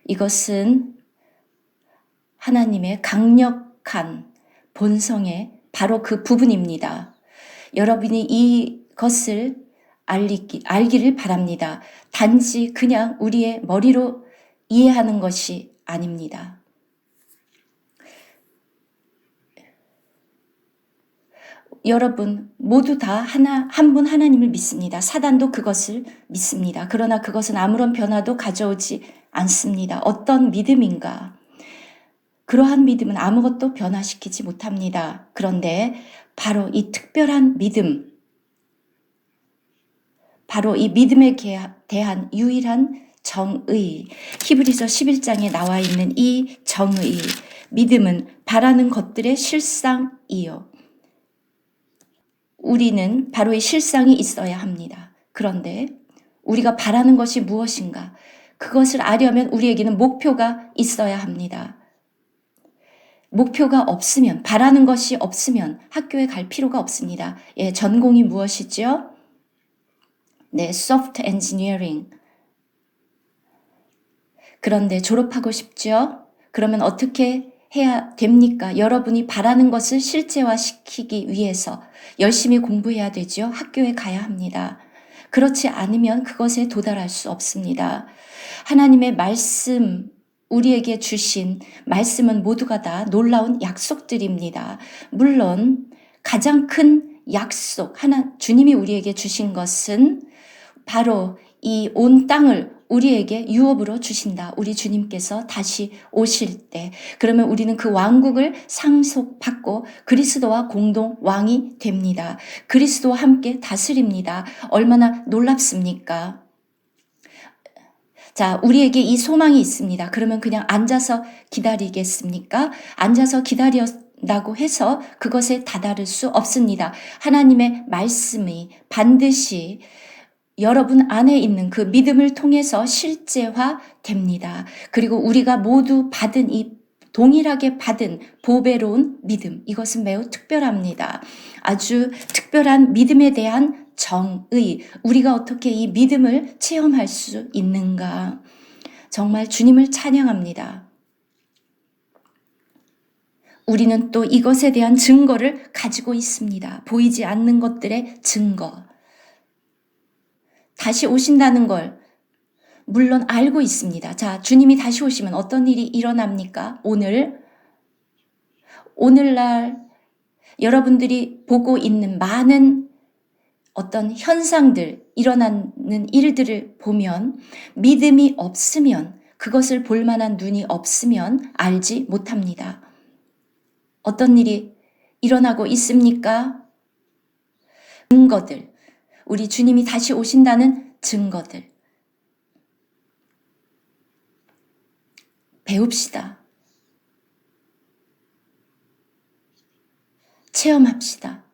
이것은 하나님의 강력한 본성의 바로 그 부분입니다. 여러분이 이것을 알기를 바랍니다. 단지 그냥 우리의 머리로 이해하는 것이 아닙니다. 여러분 모두 다 한 분 하나님을 믿습니다. 사단도 그것을 믿습니다. 그러나 그것은 아무런 변화도 가져오지 않습니다. 어떤 믿음인가? 그러한 믿음은 아무것도 변화시키지 못합니다. 그런데 바로 이 특별한 믿음, 바로 이 믿음에 대한 유일한 정의, 히브리서 11장에 나와 있는 이 정의, 믿음은 바라는 것들의 실상이요. 우리는 바로 이 실상이 있어야 합니다. 그런데 우리가 바라는 것이 무엇인가? 그것을 알려면 우리에게는 목표가 있어야 합니다. 목표가 없으면, 바라는 것이 없으면 학교에 갈 필요가 없습니다. 예, 전공이 무엇이죠? 네, 소프트 엔지니어링. 그런데 졸업하고 싶죠? 그러면 어떻게 해야 됩니까? 여러분이 바라는 것을 실제화시키기 위해서 열심히 공부해야 되죠. 학교에 가야 합니다. 그렇지 않으면 그것에 도달할 수 없습니다. 하나님의 말씀, 우리에게 주신 말씀은 모두가 다 놀라운 약속들입니다. 물론 가장 큰 약속, 주님이 우리에게 주신 것은 바로 이 온 땅을 우리에게 유업으로 주신다. 우리 주님께서 다시 오실 때. 그러면 우리는 그 왕국을 상속받고 그리스도와 공동 왕이 됩니다. 그리스도와 함께 다스립니다. 얼마나 놀랍습니까? 자, 우리에게 이 소망이 있습니다. 그러면 그냥 앉아서 기다리겠습니까? 앉아서 기다린다고 해서 그것에 다다를 수 없습니다. 하나님의 말씀이 반드시 여러분 안에 있는 그 믿음을 통해서 실제화됩니다. 그리고 우리가 모두 동일하게 받은 보배로운 믿음, 이것은 매우 특별합니다. 아주 특별한 믿음에 대한 정의, 우리가 어떻게 이 믿음을 체험할 수 있는가? 정말 주님을 찬양합니다. 우리는 또 이것에 대한 증거를 가지고 있습니다. 보이지 않는 것들의 증거. 다시 오신다는 걸 물론 알고 있습니다. 자, 주님이 다시 오시면 어떤 일이 일어납니까? 오늘날 여러분들이 보고 있는 많은 어떤 현상들, 일어나는 일들을 보면 믿음이 없으면, 그것을 볼 만한 눈이 없으면 알지 못합니다. 어떤 일이 일어나고 있습니까? 증거들, 우리 주님이 다시 오신다는 증거들. 배웁시다. 체험합시다.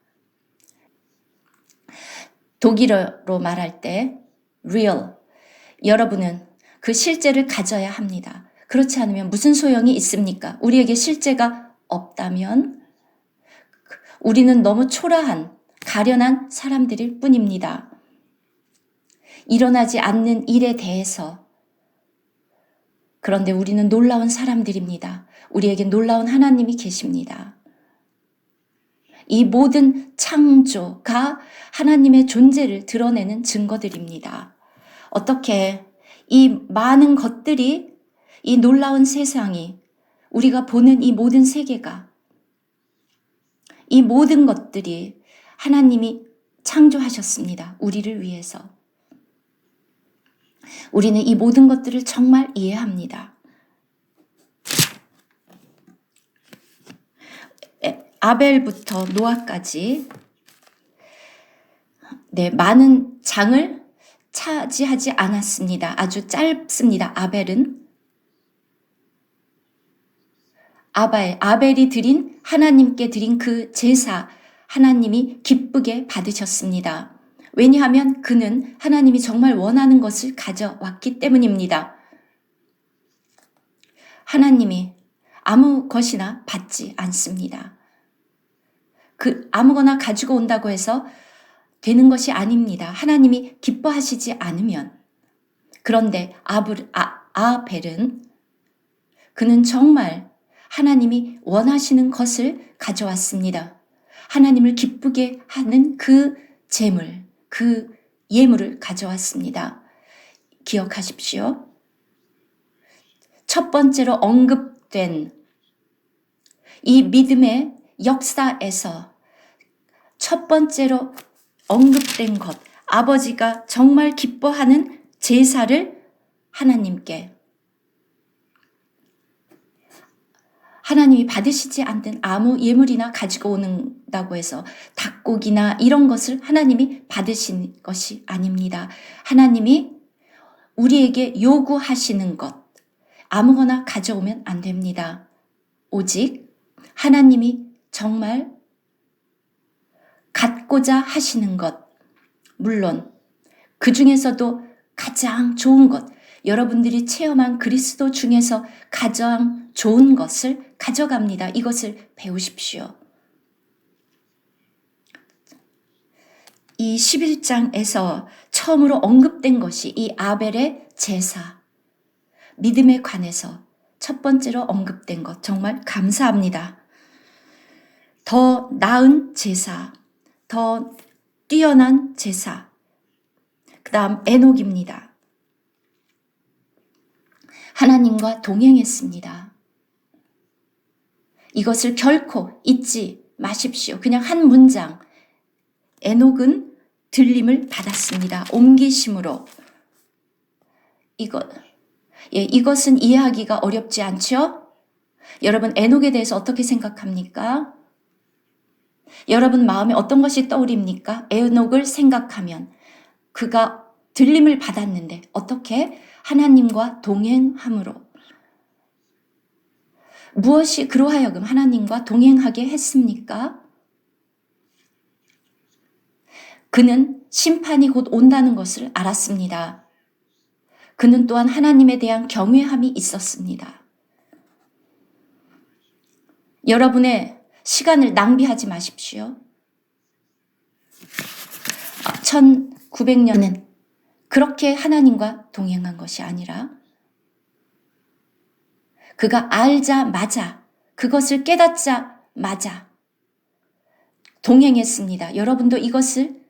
독일어로 말할 때 real, 여러분은 그 실제를 가져야 합니다. 그렇지 않으면 무슨 소용이 있습니까? 우리에게 실제가 없다면 우리는 너무 초라한, 가련한 사람들일 뿐입니다. 일어나지 않는 일에 대해서, 그런데 우리는 놀라운 사람들입니다. 우리에게 놀라운 하나님이 계십니다. 이 모든 창조가 하나님의 존재를 드러내는 증거들입니다. 어떻게 이 많은 것들이, 이 놀라운 세상이, 우리가 보는 이 모든 세계가, 이 모든 것들이 하나님이 창조하셨습니다. 우리를 위해서. 우리는 이 모든 것들을 정말 이해합니다. 아벨부터 노아까지 많은 장을 차지하지 않았습니다. 아주 짧습니다. 아벨이 드린, 하나님께 드린 그 제사, 하나님이 기쁘게 받으셨습니다. 왜냐하면 그는 하나님이 정말 원하는 것을 가져왔기 때문입니다. 하나님이 아무 것이나 받지 않습니다. 아무거나 가지고 온다고 해서 되는 것이 아닙니다. 하나님이 기뻐하시지 않으면. 그런데 아벨은 그는 정말 하나님이 원하시는 것을 가져왔습니다. 하나님을 기쁘게 하는 그 재물, 그 예물을 가져왔습니다. 기억하십시오. 첫 번째로 언급된 이 믿음의 역사에서 첫 번째로 언급된 것, 아버지가 정말 기뻐하는 제사를 하나님이 받으시지 않는 아무 예물이나 가지고 온다고 해서 닭고기나 이런 것을 하나님이 받으신 것이 아닙니다. 하나님이 우리에게 요구하시는 것, 아무거나 가져오면 안 됩니다. 오직 하나님이 정말 갖고자 하시는 것, 물론 그 중에서도 가장 좋은 것, 여러분들이 체험한 그리스도 중에서 가장 좋은 것을 가져갑니다. 이것을 배우십시오. 이 11장에서 처음으로 언급된 것이 이 아벨의 제사, 믿음에 관해서 첫 번째로 언급된 것, 정말 감사합니다. 더 나은 제사, 더 뛰어난 제사, 그 다음 에녹입니다. 하나님과 동행했습니다. 이것을 결코 잊지 마십시오. 그냥 한 문장. 에녹은 들림을 받았습니다. 옮기심으로. 이것은 이해하기가 어렵지 않죠? 여러분, 에녹에 대해서 어떻게 생각합니까? 여러분 마음에 어떤 것이 떠오릅니까? 에녹을 생각하면 그가 들림을 받았는데 어떻게? 하나님과 동행함으로. 무엇이 그로 하여금 하나님과 동행하게 했습니까? 그는 심판이 곧 온다는 것을 알았습니다. 그는 또한 하나님에 대한 경외함이 있었습니다. 여러분의 시간을 낭비하지 마십시오. 1900년은 그렇게 하나님과 동행한 것이 아니라 그가 알자마자, 그것을 깨닫자마자 동행했습니다. 여러분도 이것을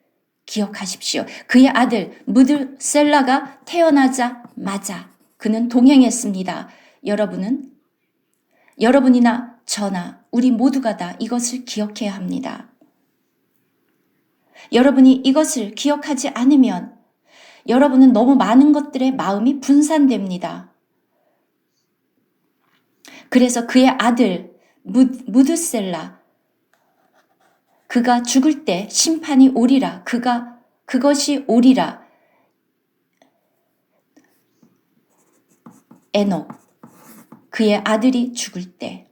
기억하십시오. 그의 아들 무드셀라가 태어나자마자 그는 동행했습니다. 여러분이나 저나 우리 모두가 다 이것을 기억해야 합니다. 여러분이 이것을 기억하지 않으면 여러분은 너무 많은 것들에 마음이 분산됩니다. 그래서 그의 아들 무드셀라, 그가 죽을 때 심판이 오리라, 그것이 오리라. 에녹, 그의 아들이 죽을 때.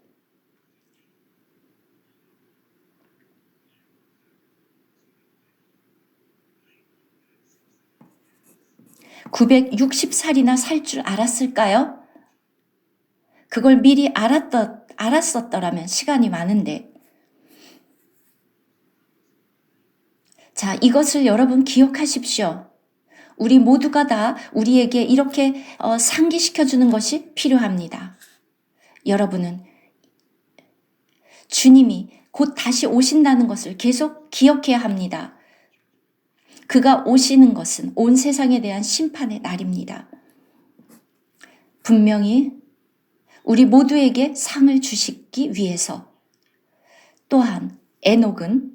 (960살이나) 살 줄 알았을까요? 그걸 미리 알았었더라면 시간이 많은데. 자, 이것을 여러분 기억하십시오. 우리 모두가 다 우리에게 이렇게 상기시켜주는 것이 필요합니다. 여러분은 주님이 곧 다시 오신다는 것을 계속 기억해야 합니다. 그가 오시는 것은 온 세상에 대한 심판의 날입니다. 분명히 우리 모두에게 상을 주시기 위해서. 또한 에녹은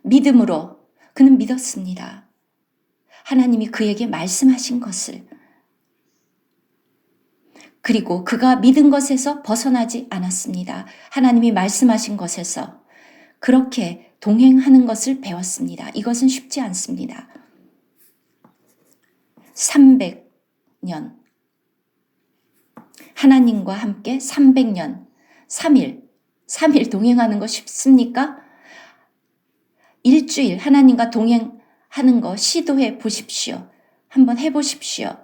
믿음으로 그는 믿었습니다. 하나님이 그에게 말씀하신 것을. 그리고 그가 믿은 것에서 벗어나지 않았습니다. 하나님이 말씀하신 것에서 그렇게 동행하는 것을 배웠습니다. 이것은 쉽지 않습니다. 300년. 하나님과 함께 300년, 3일 동행하는 거 쉽습니까? 일주일 하나님과 동행하는 거 시도해 보십시오. 한번 해보십시오.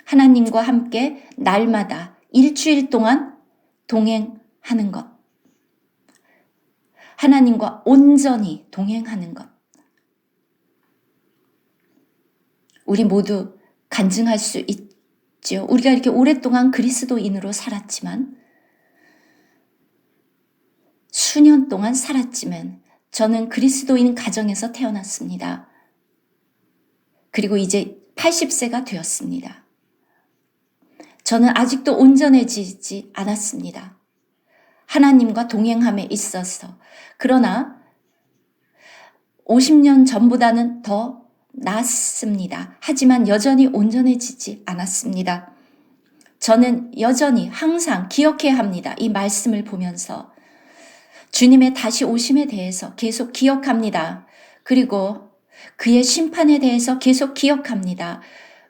하나님과 함께 날마다 일주일 동안 동행하는 것. 하나님과 온전히 동행하는 것. 우리 모두 간증할 수 싶지요. 우리가 이렇게 오랫동안 그리스도인으로 살았지만, 수년 동안 살았지만, 저는 그리스도인 가정에서 태어났습니다. 그리고 이제 80세가 되었습니다. 저는 아직도 온전해지지 않았습니다. 하나님과 동행함에 있어서. 그러나 50년 전보다는 더 낫습니다. 하지만 여전히 온전해지지 않았습니다. 저는 여전히 항상 기억해야 합니다. 이 말씀을 보면서 주님의 다시 오심에 대해서 계속 기억합니다. 그리고 그의 심판에 대해서 계속 기억합니다.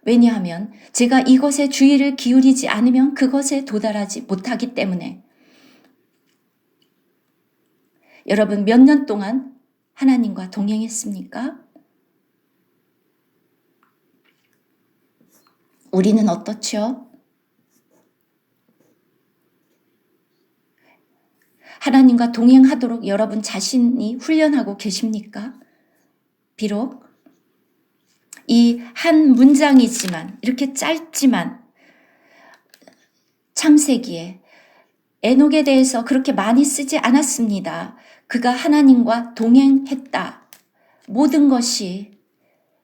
왜냐하면 제가 이것에 주의를 기울이지 않으면 그것에 도달하지 못하기 때문에. 여러분, 몇 년 동안 하나님과 동행했습니까? 우리는 어떻죠? 하나님과 동행하도록 여러분 자신이 훈련하고 계십니까? 비록 이 한 문장이지만, 이렇게 짧지만 창세기에 에녹에 대해서 그렇게 많이 쓰지 않았습니다. 그가 하나님과 동행했다. 모든 것이,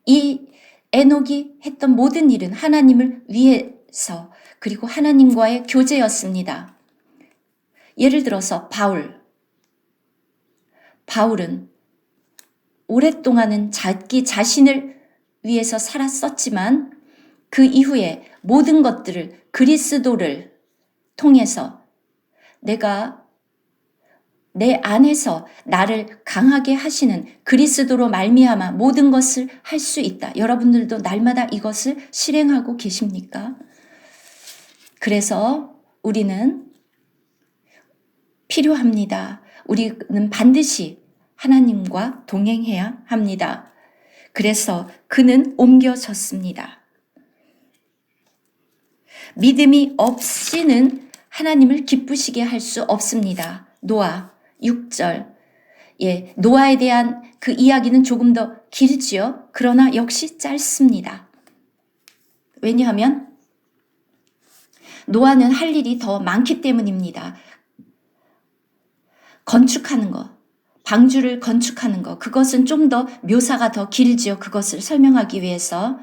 이 에녹이 했던 모든 일은 하나님을 위해서, 그리고 하나님과의 교제였습니다. 예를 들어서 바울은 오랫동안은 자기 자신을 위해서 살았었지만 그 이후에 모든 것들을, 그리스도를 통해서 내가 내 안에서 나를 강하게 하시는 그리스도로 말미암아 모든 것을 할 수 있다. 여러분들도 날마다 이것을 실행하고 계십니까? 그래서 우리는 필요합니다. 우리는 반드시 하나님과 동행해야 합니다. 그래서 그는 옮겨졌습니다. 믿음이 없이는 하나님을 기쁘시게 할 수 없습니다. 노아 6절. 노아에 대한 그 이야기는 조금 더 길지요. 그러나 역시 짧습니다. 왜냐하면 노아는 할 일이 더 많기 때문입니다. 건축하는 것, 방주를 건축하는 것, 그것은 좀 더 묘사가 더 길지요. 그것을 설명하기 위해서.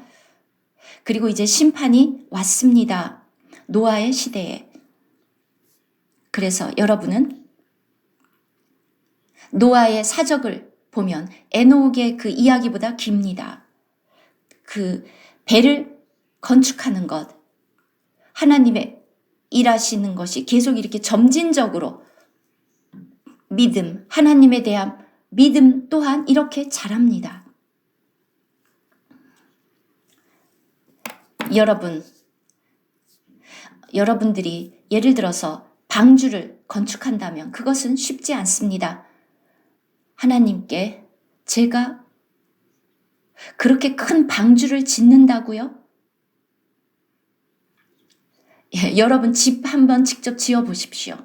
그리고 이제 심판이 왔습니다. 노아의 시대에. 그래서 여러분은 노아의 사적을 보면 에녹의 그 이야기보다 깁니다. 그 배를 건축하는 것, 하나님의 일하시는 것이 계속 이렇게 점진적으로 믿음, 하나님에 대한 믿음 또한 이렇게 자랍니다. 여러분들이 예를 들어서 방주를 건축한다면 그것은 쉽지 않습니다. 하나님께 제가 그렇게 큰 방주를 짓는다고요? 여러분 집 한번 직접 지어 보십시오.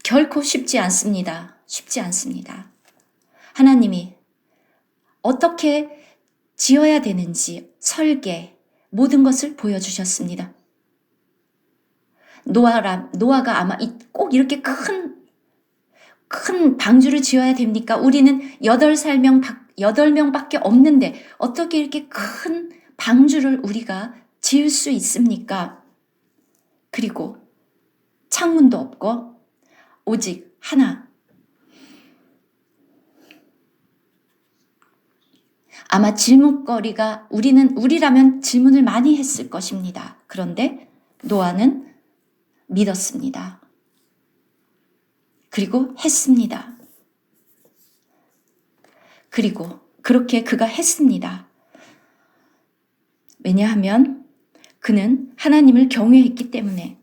결코 쉽지 않습니다. 쉽지 않습니다. 하나님이 어떻게 지어야 되는지 설계, 모든 것을 보여주셨습니다. 노아가 아마 꼭 이렇게 큰 방주를 지어야 됩니까? 우리는 8명밖에 없는데 어떻게 이렇게 큰 방주를 우리가 지을 수 있습니까? 그리고 창문도 없고 오직 하나. 아마 질문거리가 우리라면 질문을 많이 했을 것입니다. 그런데 노아는 믿었습니다. 그리고 했습니다. 그리고 그렇게 그가 했습니다. 왜냐하면 그는 하나님을 경외했기 때문에,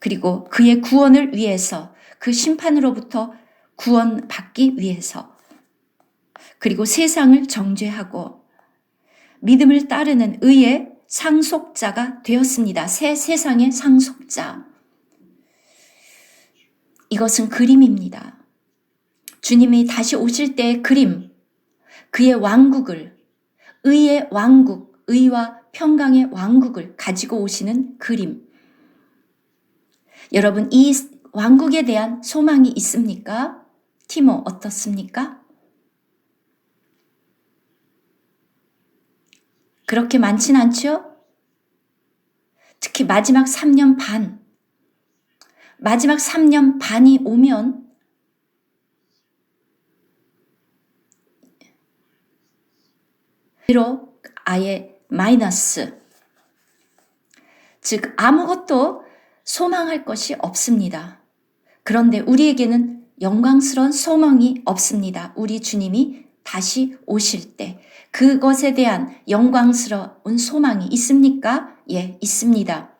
그리고 그의 구원을 위해서, 그 심판으로부터 구원받기 위해서, 그리고 세상을 정죄하고 믿음을 따르는 의의 상속자가 되었습니다. 새 세상의 상속자. 이것은 그림입니다. 주님이 다시 오실 때의 그림, 그의 왕국을, 의의 왕국, 의와 평강의 왕국을 가지고 오시는 그림. 여러분, 이 왕국에 대한 소망이 있습니까? 티모 어떻습니까? 그렇게 많진 않죠? 특히 마지막 3년 반, 마지막 3년 반이 오면 비록 아예 마이너스, 즉 아무것도 소망할 것이 없습니다. 그런데 우리에게는 영광스러운 소망이 없습니다. 우리 주님이 다시 오실 때 그것에 대한 영광스러운 소망이 있습니까? 예, 있습니다.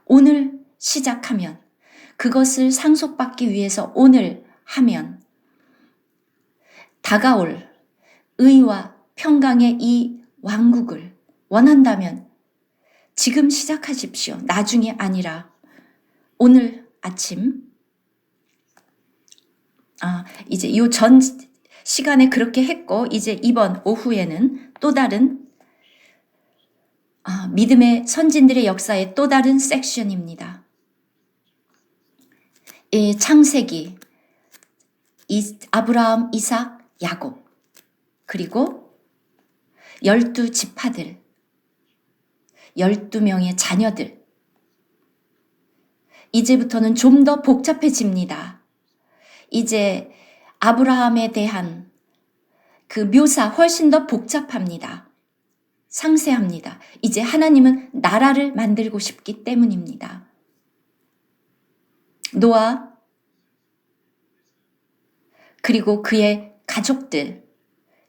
오늘 시작하면, 그것을 상속받기 위해서 오늘 하면 다가올 의와 평강의 이 왕국을 원한다면 지금 시작하십시오. 나중에 아니라 오늘 아침, 이제 이 전 시간에 그렇게 했고, 이제 이번 오후에는 또 다른 믿음의 선진들의 역사의 또 다른 섹션입니다. 이 창세기, 아브라함, 이삭, 야곱, 그리고 12지파들, 12명의 자녀들. 이제부터는 좀 더 복잡해집니다. 이제 아브라함에 대한 그 묘사 훨씬 더 복잡합니다. 상세합니다. 이제 하나님은 나라를 만들고 싶기 때문입니다. 노아, 그리고 그의 가족들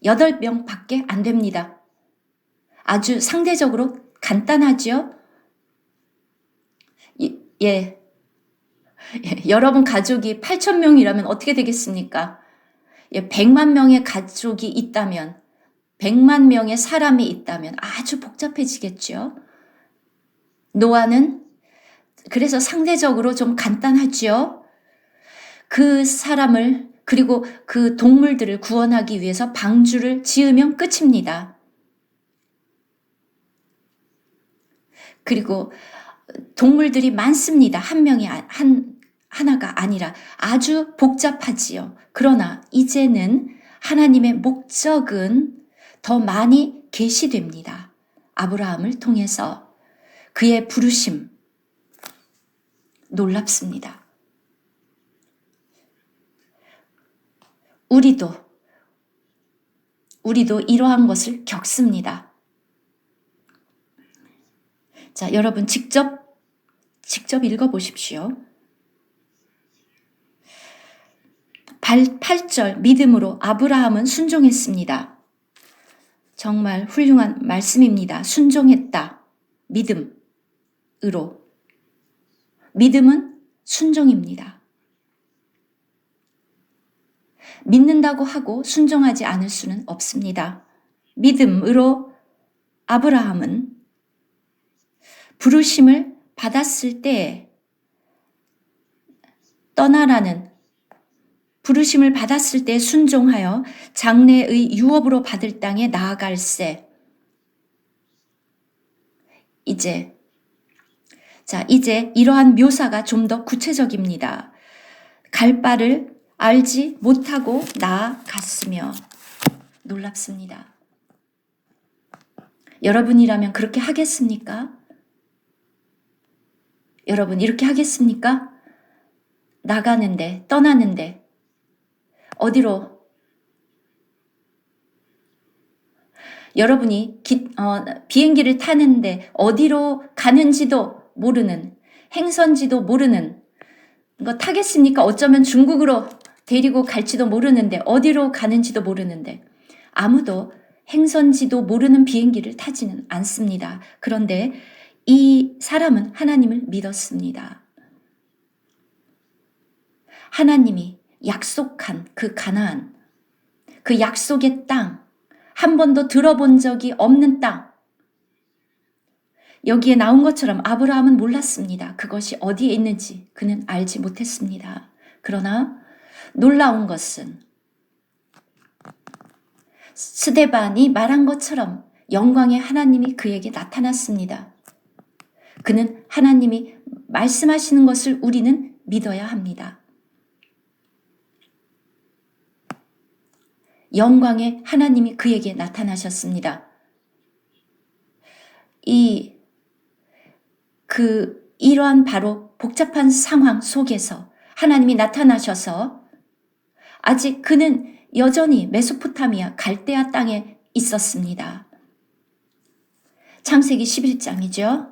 8명 밖에 안 됩니다. 아주 상대적으로 간단하죠? 예. 여러분 가족이 8,000명이라면 어떻게 되겠습니까? 100만 명의 가족이 있다면, 100만 명의 사람이 있다면 아주 복잡해지겠죠. 노아는 그래서 상대적으로 좀 간단하죠. 그 사람을, 그리고 그 동물들을 구원하기 위해서 방주를 지으면 끝입니다. 그리고 동물들이 많습니다. 한 명이 하나가 아니라 아주 복잡하지요. 그러나 이제는 하나님의 목적은 더 많이 계시됩니다. 아브라함을 통해서 그의 부르심 놀랍습니다. 우리도 이러한 것을 겪습니다. 자, 여러분 직접 읽어보십시오. 8절 믿음으로 아브라함은 순종했습니다. 정말 훌륭한 말씀입니다. 순종했다. 믿음으로. 믿음은 순종입니다. 믿는다고 하고 순종하지 않을 수는 없습니다. 믿음으로 아브라함은 부르심을 받았을 때 떠나라는 부르심을 받았을 때 순종하여 장래의 유업으로 받을 땅에 나아갈세. 이제 이러한 묘사가 좀 더 구체적입니다. 갈 바를 알지 못하고 나아갔으며. 놀랍습니다. 여러분이라면 그렇게 하겠습니까? 여러분 이렇게 하겠습니까? 나가는데, 떠나는데 어디로? 여러분이 비행기를 타는데 어디로 가는지도 모르는, 행선지도 모르는 거 타겠습니까? 어쩌면 중국으로 데리고 갈지도 모르는데, 어디로 가는지도 모르는데 아무도 행선지도 모르는 비행기를 타지는 않습니다. 그런데 이 사람은 하나님을 믿었습니다. 하나님이 약속한 그 가나안, 그 약속의 땅, 한 번도 들어본 적이 없는 땅, 여기에 나온 것처럼 아브라함은 몰랐습니다. 그것이 어디에 있는지 그는 알지 못했습니다. 그러나 놀라운 것은 스데반이 말한 것처럼 영광의 하나님이 그에게 나타났습니다. 그는 하나님이 말씀하시는 것을 우리는 믿어야 합니다. 영광의 하나님이 그에게 나타나셨습니다. 이러한 바로 복잡한 상황 속에서 하나님이 나타나셔서 아직 그는 여전히 메소포타미아 갈대아 땅에 있었습니다. 창세기 11장이죠.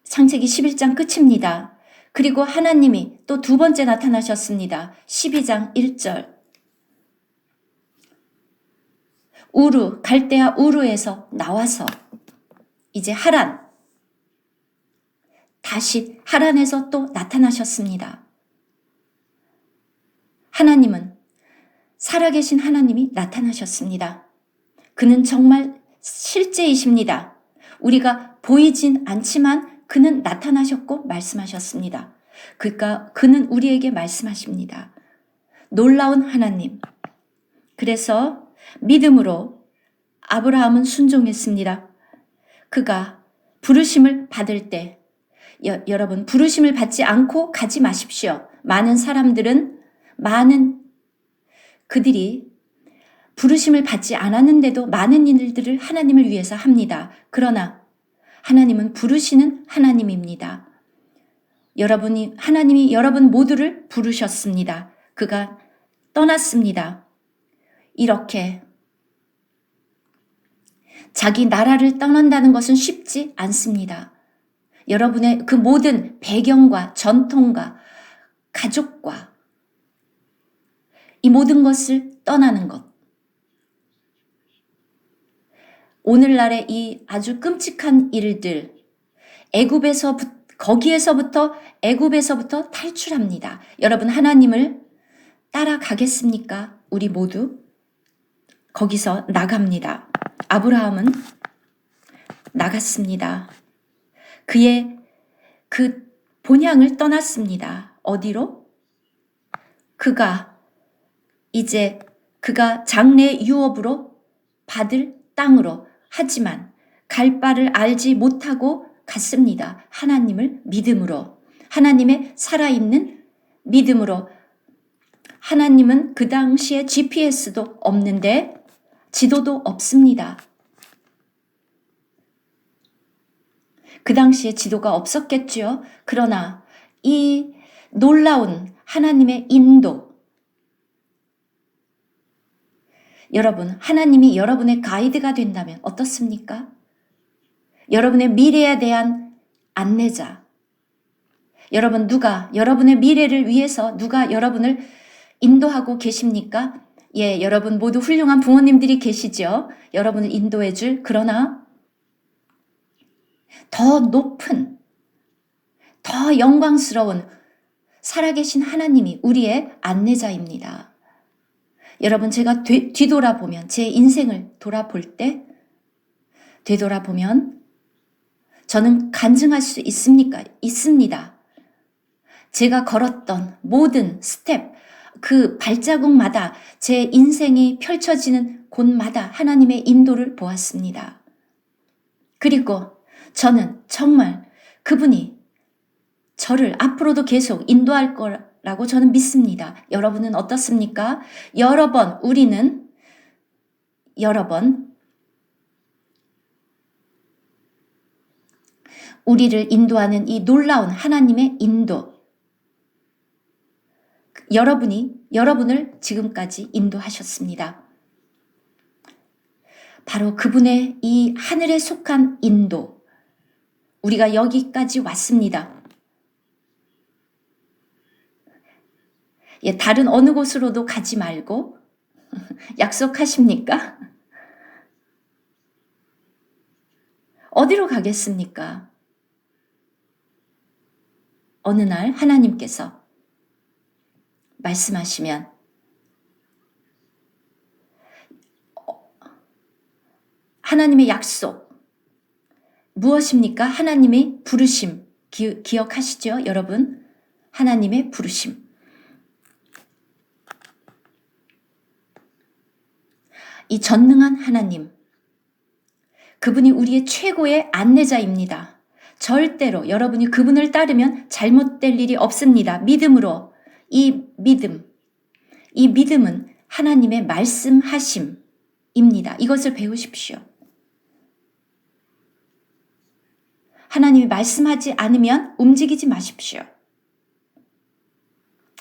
창세기 11장 끝입니다. 그리고 하나님이 또 두 번째 나타나셨습니다. 12장 1절. 갈대아 우르에서 나와서 이제 하란, 다시 하란에서 또 나타나셨습니다. 하나님은 살아계신 하나님이 나타나셨습니다. 그는 정말 실제이십니다. 우리가 보이진 않지만 그는 나타나셨고 말씀하셨습니다. 그러니까 그는 우리에게 말씀하십니다. 놀라운 하나님. 그래서 믿음으로 아브라함은 순종했습니다. 그가 부르심을 받을 때 여러분 부르심을 받지 않고 가지 마십시오. 많은 그들이 부르심을 받지 않았는데도 많은 일들을 하나님을 위해서 합니다. 그러나 하나님은 부르시는 하나님입니다. 하나님이 여러분 모두를 부르셨습니다. 그가 떠났습니다. 이렇게 자기 나라를 떠난다는 것은 쉽지 않습니다. 여러분의 그 모든 배경과 전통과 가족과 이 모든 것을 떠나는 것. 오늘날의 이 아주 끔찍한 일들, 거기에서부터 애굽에서부터 탈출합니다. 여러분 하나님을 따라가겠습니까? 우리 모두 거기서 나갑니다. 아브라함은 나갔습니다. 그의 그 본향을 떠났습니다. 어디로? 그가 장래 유업으로 받을 땅으로. 하지만 갈 바를 알지 못하고 갔습니다. 하나님을 믿음으로. 하나님의 살아있는 믿음으로. 하나님은 그 당시에 GPS도 없는데 지도도 없습니다. 그 당시에 지도가 없었겠죠. 그러나 이 놀라운 하나님의 인도. 여러분, 하나님이 여러분의 가이드가 된다면 어떻습니까? 여러분의 미래에 대한 안내자. 여러분의 미래를 위해서 누가 여러분을 인도하고 계십니까? 예, 여러분 모두 훌륭한 부모님들이 계시죠? 여러분을 인도해 줄, 그러나 더 높은, 더 영광스러운 살아계신 하나님이 우리의 안내자입니다. 여러분, 제가 뒤돌아보면, 제 인생을 되돌아보면 저는 간증할 수 있습니까? 있습니다. 제가 걸었던 모든 스텝, 그 발자국마다 제 인생이 펼쳐지는 곳마다 하나님의 인도를 보았습니다. 그리고 저는 정말 그분이 저를 앞으로도 계속 인도할 거라고 저는 믿습니다. 여러분은 어떻습니까? 우리는 여러 번 우리를 인도하는 이 놀라운 하나님의 인도. 여러분을 지금까지 인도하셨습니다. 바로 그분의 이 하늘에 속한 인도. 우리가 여기까지 왔습니다. 예, 다른 어느 곳으로도 가지 말고 약속하십니까? 어디로 가겠습니까? 어느 날 하나님께서 말씀하시면 하나님의 약속 무엇입니까? 하나님의 부르심 기억하시죠? 여러분, 하나님의 부르심. 이 전능한 하나님, 그분이 우리의 최고의 안내자입니다. 절대로 여러분이 그분을 따르면 잘못될 일이 없습니다. 믿음으로 이 믿음은 하나님의 말씀하심입니다. 이것을 배우십시오. 하나님이 말씀하지 않으면 움직이지 마십시오.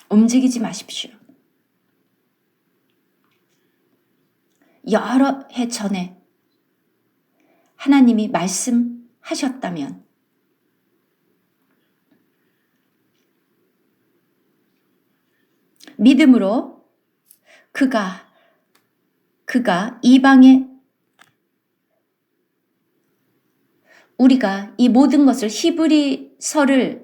움직이지 마십시오. 여러 해 전에 하나님이 말씀하셨다면 믿음으로 그가 이방에 우리가 이 모든 것을 히브리서가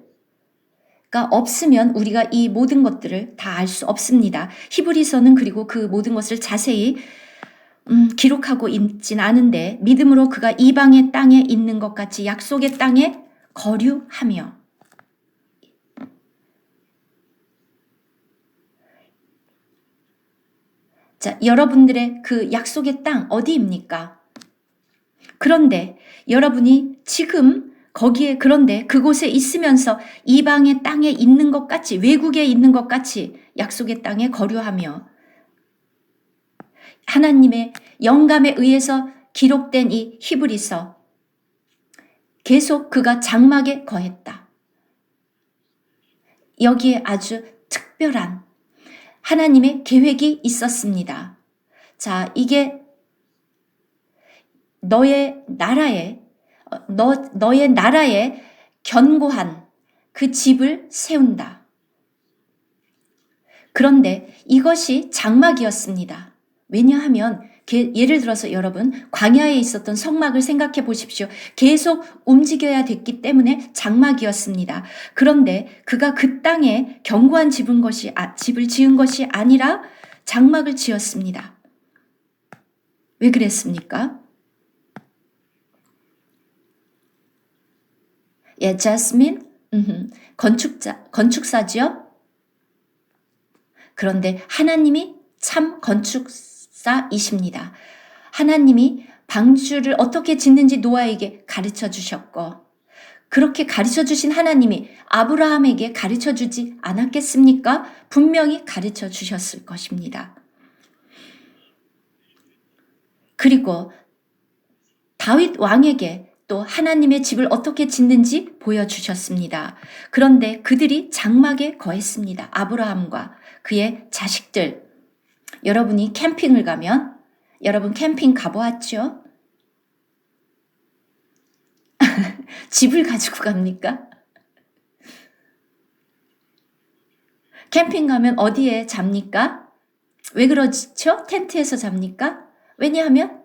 없으면 우리가 이 모든 것들을 다 알 수 없습니다. 히브리서는 그리고 그 모든 것을 자세히 기록하고 있진 않은데 믿음으로 그가 이방의 땅에 있는 것 같이 약속의 땅에 거류하며 자, 여러분들의 그 약속의 땅 어디입니까? 그런데 여러분이 지금 그런데 그곳에 있으면서 이방의 땅에 있는 것 같이 외국에 있는 것 같이 약속의 땅에 거류하며 하나님의 영감에 의해서 기록된 이 히브리서 계속 그가 장막에 거했다. 여기에 아주 특별한 하나님의 계획이 있었습니다. 자, 이게 너의 나라에 견고한 그 집을 세운다. 그런데 이것이 장막이었습니다. 왜냐하면 예를 들어서 여러분 광야에 있었던 성막을 생각해 보십시오. 계속 움직여야 됐기 때문에 장막이었습니다. 그런데 그가 그 땅에 견고한 집을 지은 것이 아니라 장막을 지었습니다. 왜 그랬습니까? 예, 자스민 건축사죠. 그런데 하나님이 참 건축사이십니다. 하나님이 방주를 어떻게 짓는지 노아에게 가르쳐 주셨고 그렇게 가르쳐 주신 하나님이 아브라함에게 가르쳐 주지 않았겠습니까? 분명히 가르쳐 주셨을 것입니다. 그리고 다윗 왕에게 또 하나님의 집을 어떻게 짓는지 보여주셨습니다. 그런데 그들이 장막에 거했습니다. 아브라함과 그의 자식들. 여러분이 캠핑을 가면 여러분 캠핑 가보았죠? 집을 가지고 갑니까? 캠핑 가면 어디에 잡니까? 왜 그러죠? 텐트에서 잡니까? 왜냐하면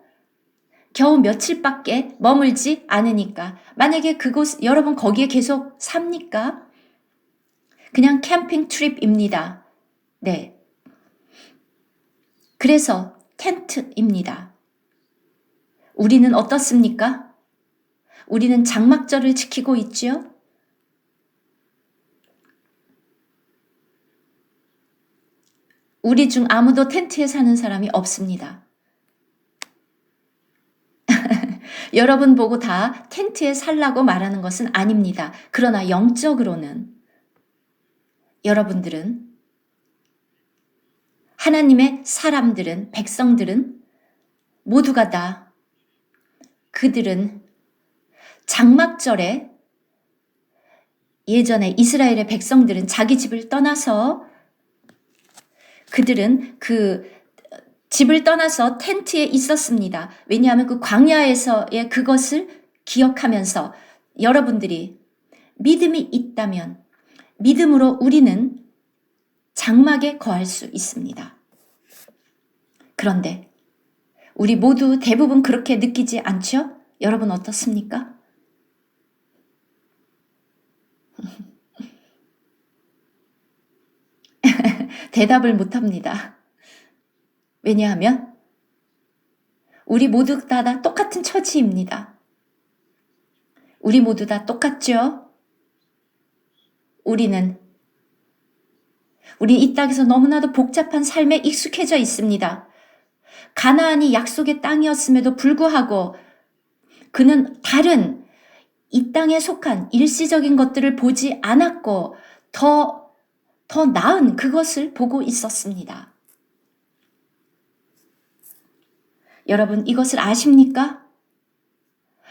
겨우 며칠밖에 머물지 않으니까. 만약에 여러분 거기에 계속 삽니까? 그냥 캠핑 트립입니다. 네. 그래서 텐트입니다. 우리는 어떻습니까? 우리는 장막절을 지키고 있죠? 우리 중 아무도 텐트에 사는 사람이 없습니다. 여러분 보고 다 텐트에 살라고 말하는 것은 아닙니다. 그러나 영적으로는 여러분들은 하나님의 사람들은 백성들은 모두가 다 그들은 장막절에 예전에 이스라엘의 백성들은 자기 집을 떠나서 그들은 집을 떠나서 텐트에 있었습니다. 왜냐하면 그 광야에서의 그것을 기억하면서 여러분들이 믿음이 있다면 믿음으로 우리는 장막에 거할 수 있습니다. 그런데 우리 모두 대부분 그렇게 느끼지 않죠? 여러분 어떻습니까? 대답을 못합니다. 왜냐하면 우리 모두 다 똑같은 처지입니다. 우리 모두 다 똑같죠? 우리 이 땅에서 너무나도 복잡한 삶에 익숙해져 있습니다. 가나안이 약속의 땅이었음에도 불구하고 그는 다른 이 땅에 속한 일시적인 것들을 보지 않았고 더 나은 그것을 보고 있었습니다. 여러분, 이것을 아십니까?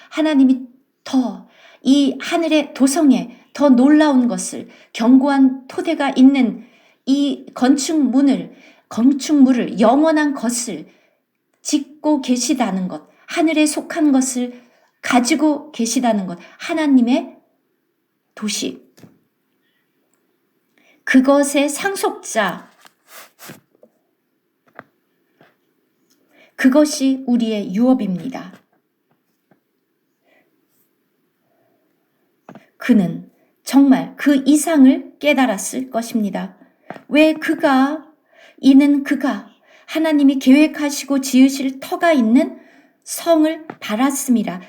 하나님이 더 이 하늘의 도성에 더 놀라운 것을, 견고한 토대가 있는 이 건축물을 영원한 것을 짓고 계시다는 것, 하늘에 속한 것을 가지고 계시다는 것, 하나님의 도시, 그것의 상속자, 그것이 우리의 유업입니다. 그는 정말 그 이상을 깨달았을 것입니다. 왜 이는 그가 하나님이 계획하시고 지으실 터가 있는 성을 바랐음이라.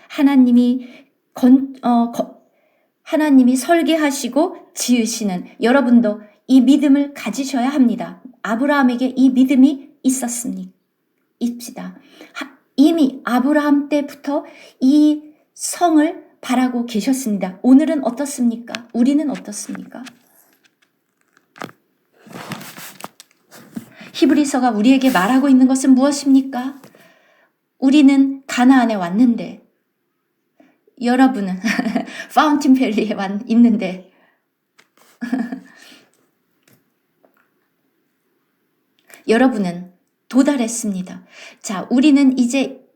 하나님이 설계하시고 지으시는, 여러분도 이 믿음을 가지셔야 합니다. 아브라함에게 이 믿음이 있었습니다. 이미 아브라함 때부터 이 성을 바라고 계셨습니다. 오늘은 어떻습니까? 우리는 어떻습니까? 히브리서가 우리에게 말하고 있는 것은 무엇입니까? 우리는 가나안에 왔는데, 여러분은 파운틴밸리에 있는데 여러분은 도달했습니다. 자, 우리는 이제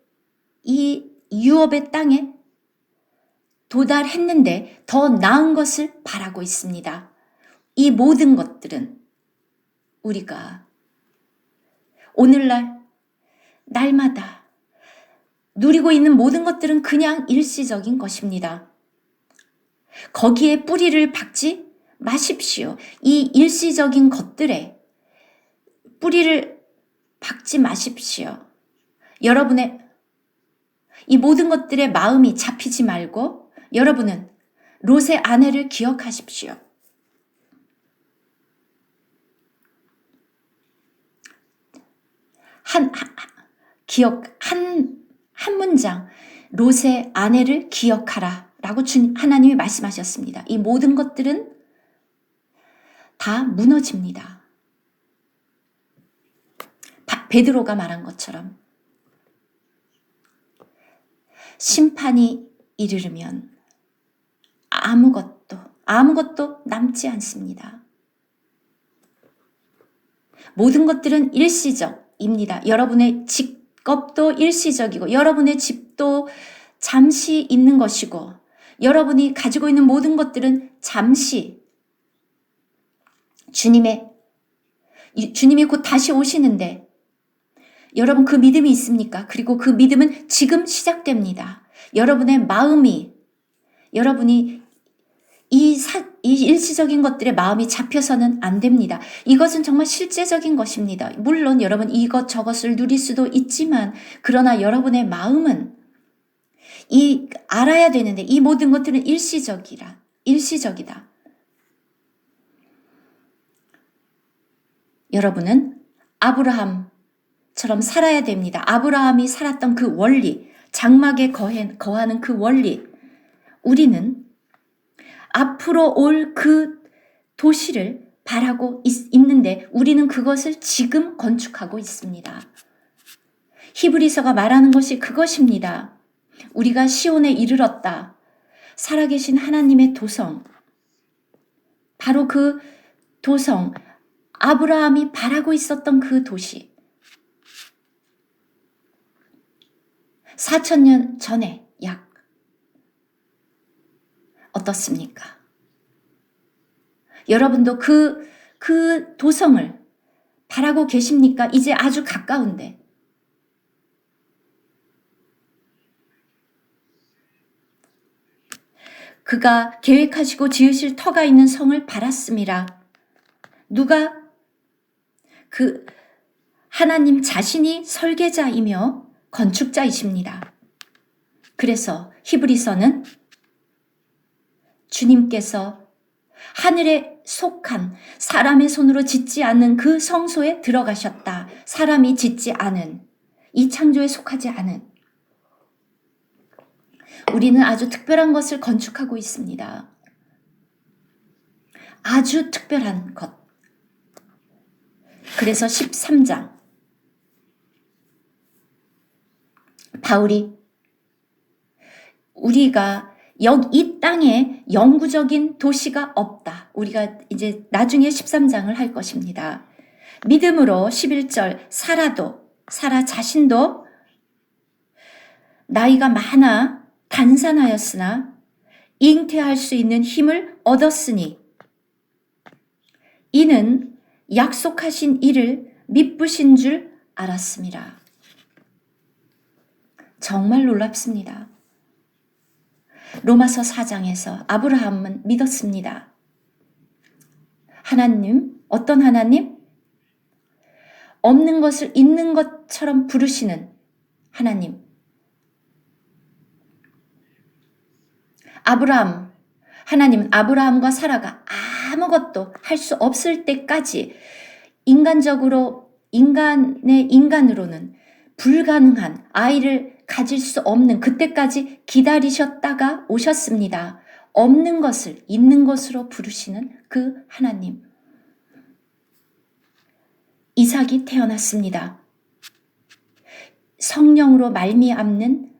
이 유업의 땅에 도달했는데 더 나은 것을 바라고 있습니다. 이 모든 것들은 우리가 오늘날 날마다 누리고 있는 모든 것들은 그냥 일시적인 것입니다. 거기에 뿌리를 박지 마십시오. 이 일시적인 것들에 뿌리를 박지 마십시오. 여러분의 이 모든 것들에 마음이 잡히지 말고 여러분은 롯의 아내를 기억하십시오. 한 문장, 롯의 아내를 기억하라 라고 하나님이 말씀하셨습니다. 이 모든 것들은 다 무너집니다. 베드로가 말한 것처럼 심판이 이르르면 아무것도 남지 않습니다. 모든 것들은 일시적입니다. 여러분의 직업도 일시적이고 여러분의 집도 잠시 있는 것이고 여러분이 가지고 있는 모든 것들은 잠시 주님이 곧 다시 오시는데 여러분 그 믿음이 있습니까? 그리고 그 믿음은 지금 시작됩니다. 여러분의 마음이 여러분이 이 일시적인 것들에 마음이 잡혀서는 안 됩니다. 이것은 정말 실제적인 것입니다. 물론 여러분 이것 저것을 누릴 수도 있지만 그러나 여러분의 마음은 알아야 되는데 이 모든 것들은 일시적이다. 여러분은 아브라함처럼 살아야 됩니다. 아브라함이 살았던 그 원리, 장막에 거하는 그 원리, 우리는 앞으로 올 그 도시를 바라고 있는데 우리는 그것을 지금 건축하고 있습니다. 히브리서가 말하는 것이 그것입니다. 우리가 시온에 이르렀다. 살아계신 하나님의 도성, 바로 그 도성, 아브라함이 바라고 있었던 그 도시, 4,000년 전에 약 어떻습니까? 여러분도 그 도성을 바라고 계십니까? 이제 아주 가까운데. 그가 계획하시고 지으실 터가 있는 성을 바랐음이라. 누가? 하나님 자신이 설계자이며 건축자이십니다. 그래서 히브리서는 주님께서 하늘에 속한 사람의 손으로 짓지 않는 그 성소에 들어가셨다. 사람이 짓지 않은, 이 창조에 속하지 않은. 우리는 아주 특별한 것을 건축하고 있습니다. 아주 특별한 것. 그래서 13장 바울이 우리가 이 땅에 영구적인 도시가 없다. 우리가 이제 나중에 13장을 할 것입니다. 믿음으로 11절 사라 자신도 나이가 많아 단산하였으나 잉태할 수 있는 힘을 얻었으니 이는 약속하신 이를 미쁘신 줄 알았습니다. 정말 놀랍습니다. 로마서 4장에서 아브라함은 믿었습니다. 하나님, 어떤 하나님? 없는 것을 있는 것처럼 부르시는 하나님. 하나님은 아브라함과 사라가 아무것도 할 수 없을 때까지 인간으로는 불가능한 아이를 가질 수 없는 그때까지 기다리셨다가 오셨습니다. 없는 것을 있는 것으로 부르시는 그 하나님. 이삭이 태어났습니다. 성령으로 말미암는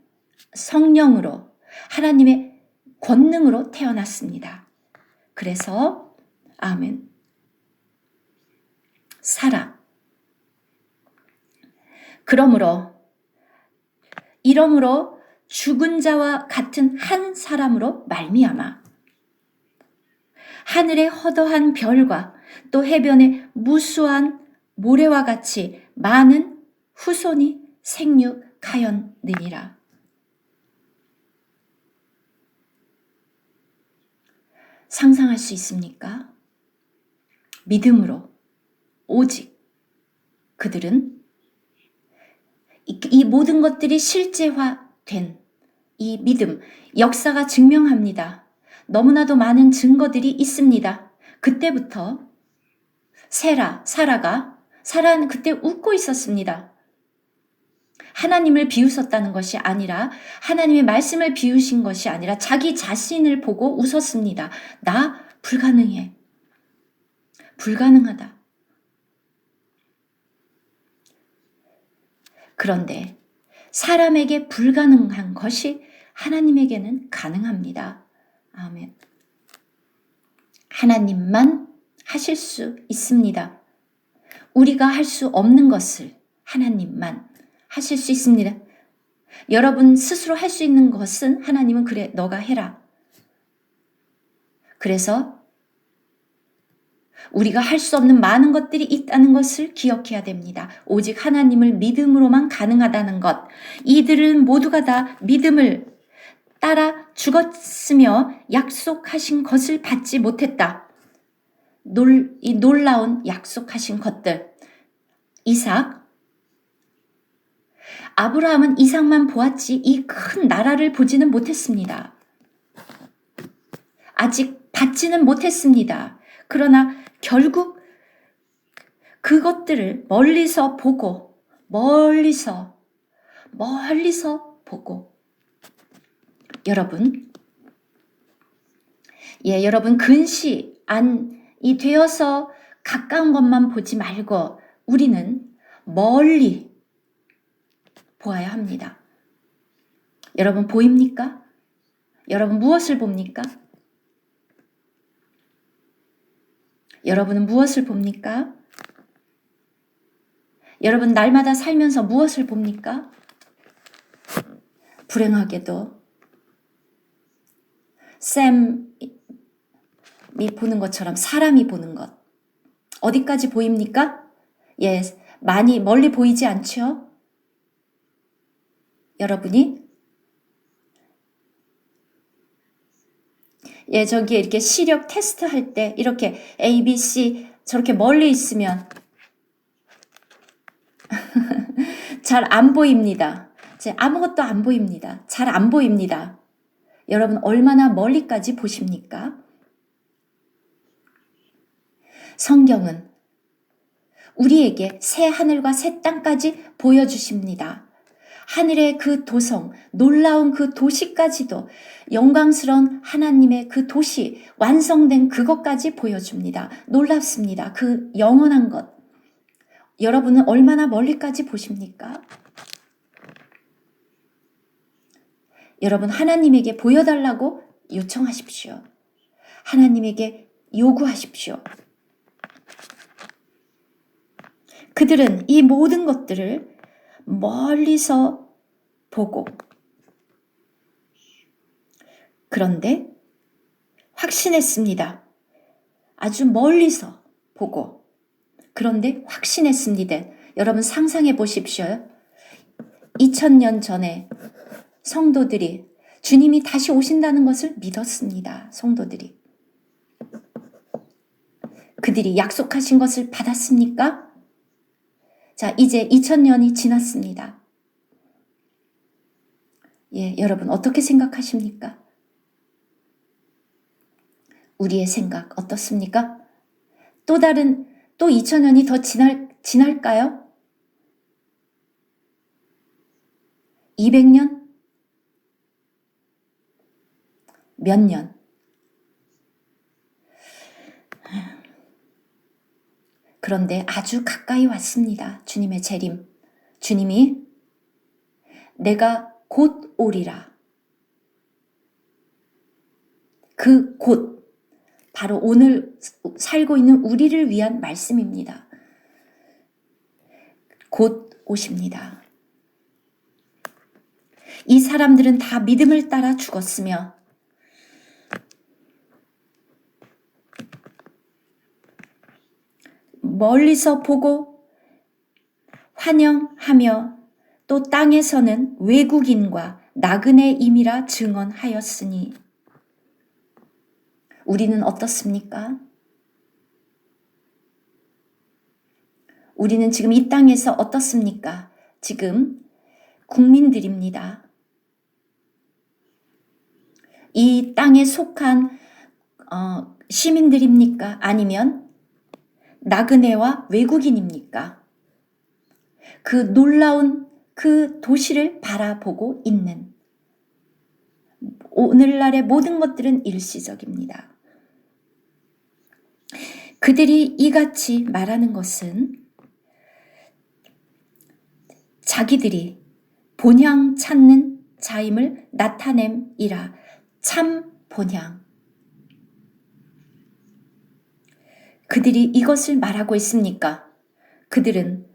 성령으로 하나님의 권능으로 태어났습니다. 그래서 아멘. 사라. 이러므로 죽은 자와 같은 한 사람으로 말미암아 하늘의 허다한 별과 또 해변의 무수한 모래와 같이 많은 후손이 생육하였느니라. 상상할 수 있습니까? 믿음으로 오직 그들은 이 모든 것들이 실제화된 이 믿음, 역사가 증명합니다. 너무나도 많은 증거들이 있습니다. 그때부터 사라는 그때 웃고 있었습니다. 하나님을 비웃었다는 것이 아니라 하나님의 말씀을 비우신 것이 아니라 자기 자신을 보고 웃었습니다. 나 불가능해. 불가능하다. 그런데 사람에게 불가능한 것이 하나님에게는 가능합니다. 아멘. 하나님만 하실 수 있습니다. 우리가 할 수 없는 것을 하나님만 하실 수 있습니다. 여러분 스스로 할 수 있는 것은 하나님은 그래 너가 해라. 그래서 우리가 할 수 없는 많은 것들이 있다는 것을 기억해야 됩니다. 오직 하나님을 믿음으로만 가능하다는 것. 이들은 모두가 다 믿음을 따라 죽었으며 약속하신 것을 받지 못했다. 이 놀라운 약속하신 것들. 아브라함은 이삭만 보았지 이 큰 나라를 보지는 못했습니다. 아직 받지는 못했습니다. 그러나 결국 그것들을 멀리서 보고 여러분 근시안이 되어서 가까운 것만 보지 말고 우리는 멀리 보아야 합니다. 여러분 보입니까? 여러분 무엇을 봅니까? 여러분은 무엇을 봅니까? 여러분 날마다 살면서 무엇을 봅니까? 불행하게도 샘이 보는 것처럼 사람이 보는 것. 어디까지 보입니까? 많이 멀리 보이지 않죠? 여러분이 저기 이렇게 시력 테스트 할 때 이렇게 A, B, C 저렇게 멀리 있으면 잘 안 보입니다. 아무것도 안 보입니다. 잘 안 보입니다. 여러분 얼마나 멀리까지 보십니까? 성경은 우리에게 새 하늘과 새 땅까지 보여주십니다. 하늘의 그 도성, 놀라운 그 도시까지도 영광스러운 하나님의 그 도시, 완성된 그것까지 보여줍니다. 놀랍습니다. 그 영원한 것. 여러분은 얼마나 멀리까지 보십니까? 여러분, 하나님에게 보여달라고 요청하십시오. 하나님에게 요구하십시오. 그들은 이 모든 것들을 멀리서 보고, 그런데 확신했습니다. 아주 멀리서 보고, 그런데 확신했습니다. 여러분 상상해 보십시오. 2000년 전에 성도들이 주님이 다시 오신다는 것을 믿었습니다. 성도들이. 그들이 약속하신 것을 받았습니까? 자, 이제 2000년이 지났습니다. 여러분 어떻게 생각하십니까? 우리의 생각 어떻습니까? 또 2000년이 더 지날까요? 200년? 몇 년? 그런데 아주 가까이 왔습니다. 주님의 재림. 주님이 내가 곧 오리라. 그 곧, 바로 오늘 살고 있는 우리를 위한 말씀입니다. 곧 오십니다. 이 사람들은 다 믿음을 따라 죽었으며 멀리서 보고 환영하며 또 땅에서는 외국인과 나그네임이라 증언하였으니 우리는 어떻습니까? 우리는 지금 이 땅에서 어떻습니까? 지금 국민들입니다. 이 땅에 속한 시민들입니까? 아니면 나그네와 외국인입니까? 그 놀라운 그 도시를 바라보고 있는, 오늘날의 모든 것들은 일시적입니다. 그들이 이같이 말하는 것은 자기들이 본향 찾는 자임을 나타냄이라. 참 본향. 그들이 이것을 말하고 있습니까? 그들은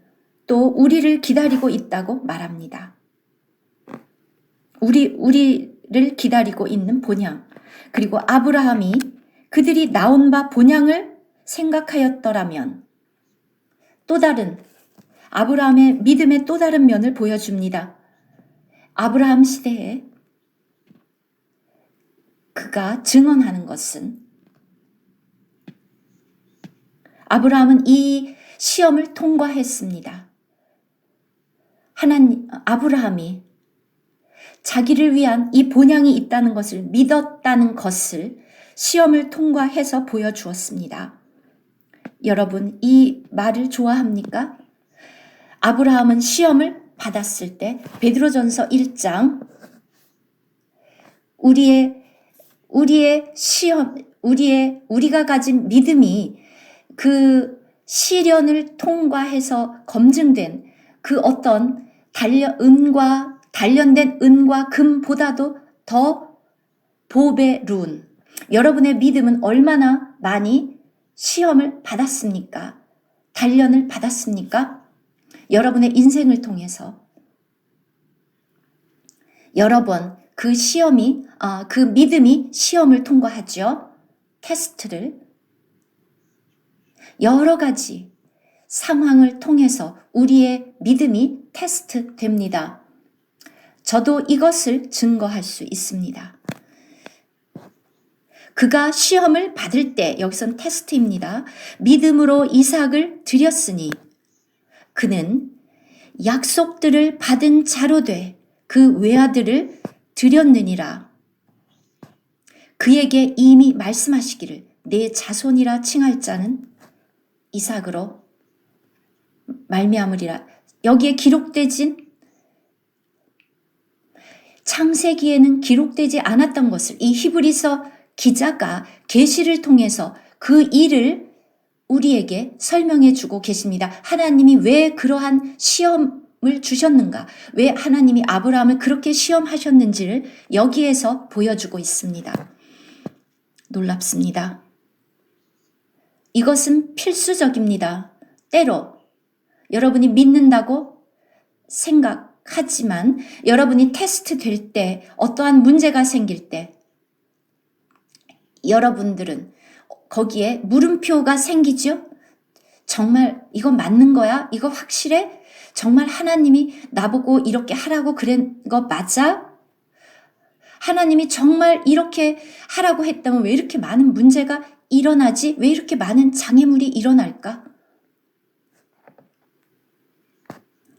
또 우리를 기다리고 있다고 말합니다. 우리를 기다리고 있는 본향. 그리고 아브라함이 그들이 나온 바 본향을 생각하였더라면 또 다른 아브라함의 믿음의 또 다른 면을 보여줍니다. 아브라함 시대에 그가 증언하는 것은 아브라함은 이 시험을 통과했습니다. 아브라함이 자기를 위한 이 본향이 있다는 것을 믿었다는 것을 시험을 통과해서 보여주었습니다. 여러분, 이 말을 좋아합니까? 아브라함은 시험을 받았을 때 베드로전서 1장 우리의 시험, 우리가 가진 믿음이 그 시련을 통과해서 검증된 그 어떤 단련된 은과 금보다도 더 보배룬, 여러분의 믿음은 얼마나 많이 시험을 받았습니까? 단련을 받았습니까? 여러분의 인생을 통해서 여러 번 그 믿음이 시험을 통과하죠. 테스트를. 여러 가지 상황을 통해서 우리의 믿음이 테스트 됩니다. 저도 이것을 증거할 수 있습니다. 그가 시험을 받을 때, 여기선 테스트입니다. 믿음으로 이삭을 드렸으니 그는 약속들을 받은 자로 돼 그 외아들을 드렸느니라. 그에게 이미 말씀하시기를 내 자손이라 칭할 자는 이삭으로 말미암으리라. 여기에 기록되진 창세기에는 기록되지 않았던 것을 이 히브리서 기자가 계시를 통해서 그 일을 우리에게 설명해 주고 계십니다. 하나님이 왜 그러한 시험을 주셨는가? 왜 하나님이 아브라함을 그렇게 시험하셨는지를 여기에서 보여주고 있습니다. 놀랍습니다. 이것은 필수적입니다. 때로 여러분이 믿는다고 생각하지만 여러분이 테스트 될 때, 어떠한 문제가 생길 때 여러분들은 거기에 물음표가 생기죠? 정말 이거 맞는 거야? 이거 확실해? 정말 하나님이 나보고 이렇게 하라고 그런 거 맞아? 하나님이 정말 이렇게 하라고 했다면 왜 이렇게 많은 문제가 일어나지? 왜 이렇게 많은 장애물이 일어날까?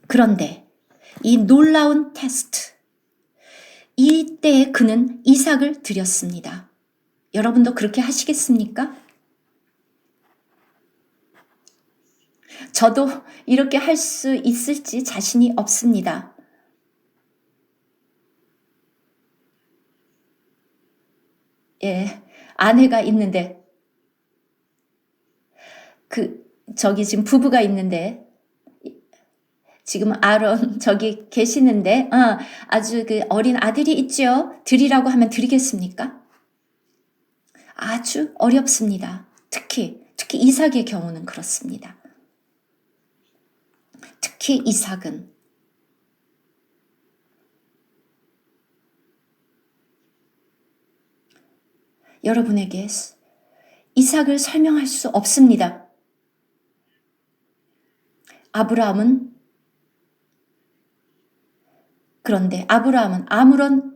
그런데 이 놀라운 테스트, 이때에 그는 이삭을 드렸습니다. 여러분도 그렇게 하시겠습니까? 저도 이렇게 할 수 있을지 자신이 없습니다. 예, 아내가 있는데, 저기 지금 부부가 있는데, 지금 아론 저기 계시는데, 아주 그 어린 아들이 있죠? 드리라고 하면 드리겠습니까? 아주 어렵습니다. 특히 이삭의 경우는 그렇습니다. 특히 이삭은 여러분에게 이삭을 설명할 수 없습니다. 그런데 아브라함은 아무런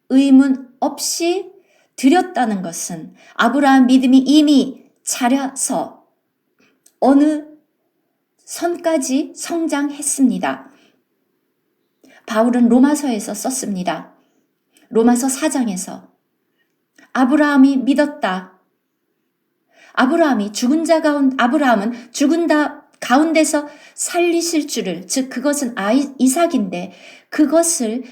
의문 없이 드렸다는 것은 아브라함 믿음이 이미 자라서 어느 선까지 성장했습니다. 바울은 로마서에서 썼습니다. 로마서 4장에서 아브라함이 믿었다. 아브라함은 죽은 자 가운데서 살리실 줄을, 즉 그것은 이삭인데 그것을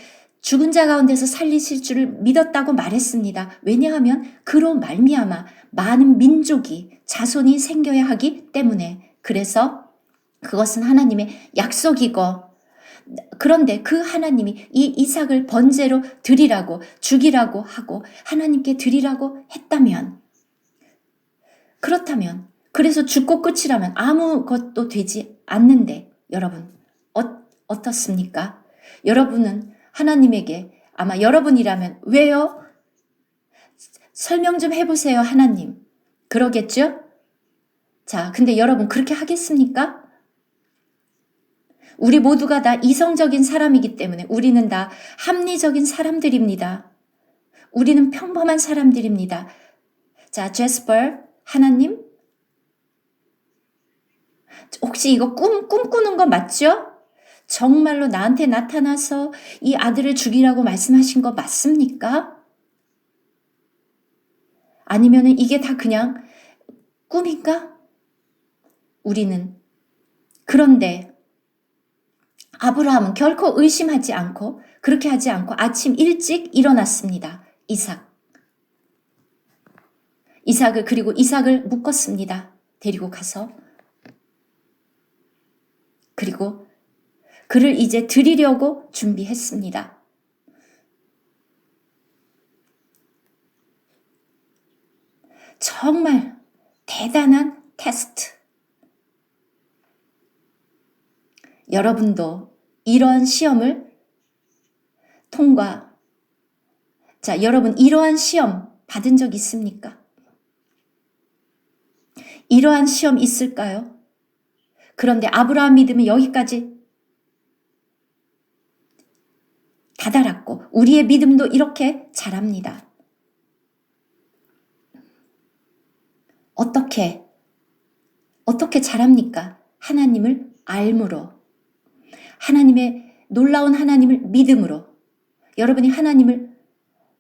죽은 자 가운데서 살리실 줄을 믿었다고 말했습니다. 왜냐하면 그로 말미암아 많은 민족이 자손이 생겨야 하기 때문에. 그래서 그것은 하나님의 약속이고, 그런데 그 하나님이 이 이삭을 번제로 드리라고, 죽이라고 하고 하나님께 드리라고 했다면, 그렇다면, 그래서 죽고 끝이라면 아무것도 되지 않는데 여러분 어떻습니까? 여러분은 하나님에게, 아마 여러분이라면 왜요? 설명 좀 해보세요, 하나님. 그러겠죠? 자, 근데 여러분 그렇게 하겠습니까? 우리 모두가 다 이성적인 사람이기 때문에 우리는 다 합리적인 사람들입니다. 우리는 평범한 사람들입니다. 자, 제스퍼, 하나님, 혹시 이거 꿈꾸는 거 맞죠? 정말로 나한테 나타나서 이 아들을 죽이라고 말씀하신 거 맞습니까? 아니면 이게 다 그냥 꿈인가? 그런데 아브라함은 결코 의심하지 않고, 그렇게 하지 않고 아침 일찍 일어났습니다. 그리고 이삭을 묶었습니다. 데리고 가서. 그리고 그를 이제 드리려고 준비했습니다. 정말 대단한 테스트. 여러분도 이러한 시험을 여러분 이러한 시험 받은 적 있습니까? 이러한 시험 있을까요? 그런데 아브라함 믿음이 여기까지 다다랐고 우리의 믿음도 이렇게 자랍니다. 어떻게 자랍니까? 하나님을 알므로, 하나님의 놀라운 하나님을 믿음으로. 여러분이 하나님을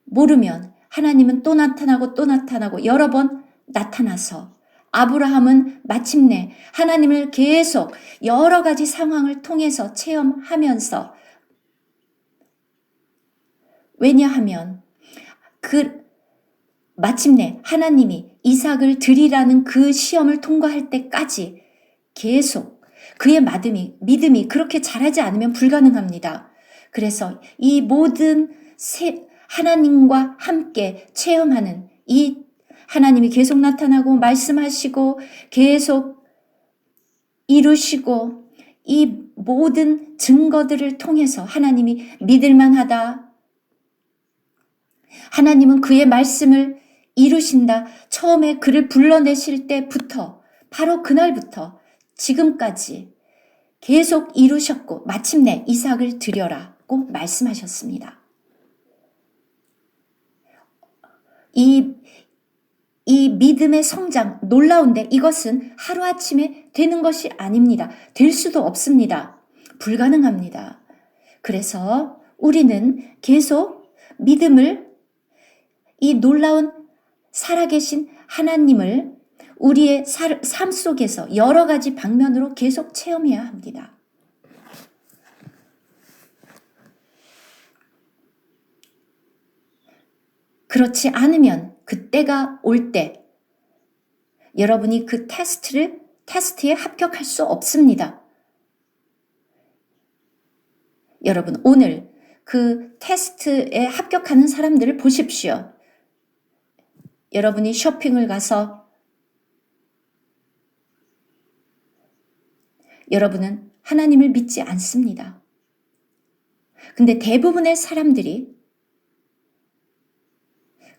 모르면 하나님은 또 나타나고 여러 번 나타나서, 아브라함은 마침내 하나님을 계속 여러 가지 상황을 통해서 체험하면서 왜냐하면 마침내 하나님이 이삭을 드리라는 그 시험을 통과할 때까지 계속 그의 믿음이 그렇게 자라지 않으면 불가능합니다. 그래서 이 모든 하나님과 함께 체험하는 이 하나님이 계속 나타나고 말씀하시고 계속 이루시고 이 모든 증거들을 통해서 하나님이 믿을만하다. 하나님은 그의 말씀을 이루신다. 처음에 그를 불러내실 때부터 바로 그날부터 지금까지 계속 이루셨고 마침내 이삭을 드려라고 말씀하셨습니다. 이 믿음의 성장 놀라운데 이것은 하루아침에 되는 것이 아닙니다. 될 수도 없습니다. 불가능합니다. 그래서 우리는 계속 믿음을 이 놀라운 살아계신 하나님을 우리의 삶 속에서 여러 가지 방면으로 계속 체험해야 합니다. 그렇지 않으면 그때가 올 때 여러분이 그 테스트에 합격할 수 없습니다. 여러분 오늘 그 테스트에 합격하는 사람들을 보십시오. 여러분이 쇼핑을 가서 여러분은 하나님을 믿지 않습니다. 근데 대부분의 사람들이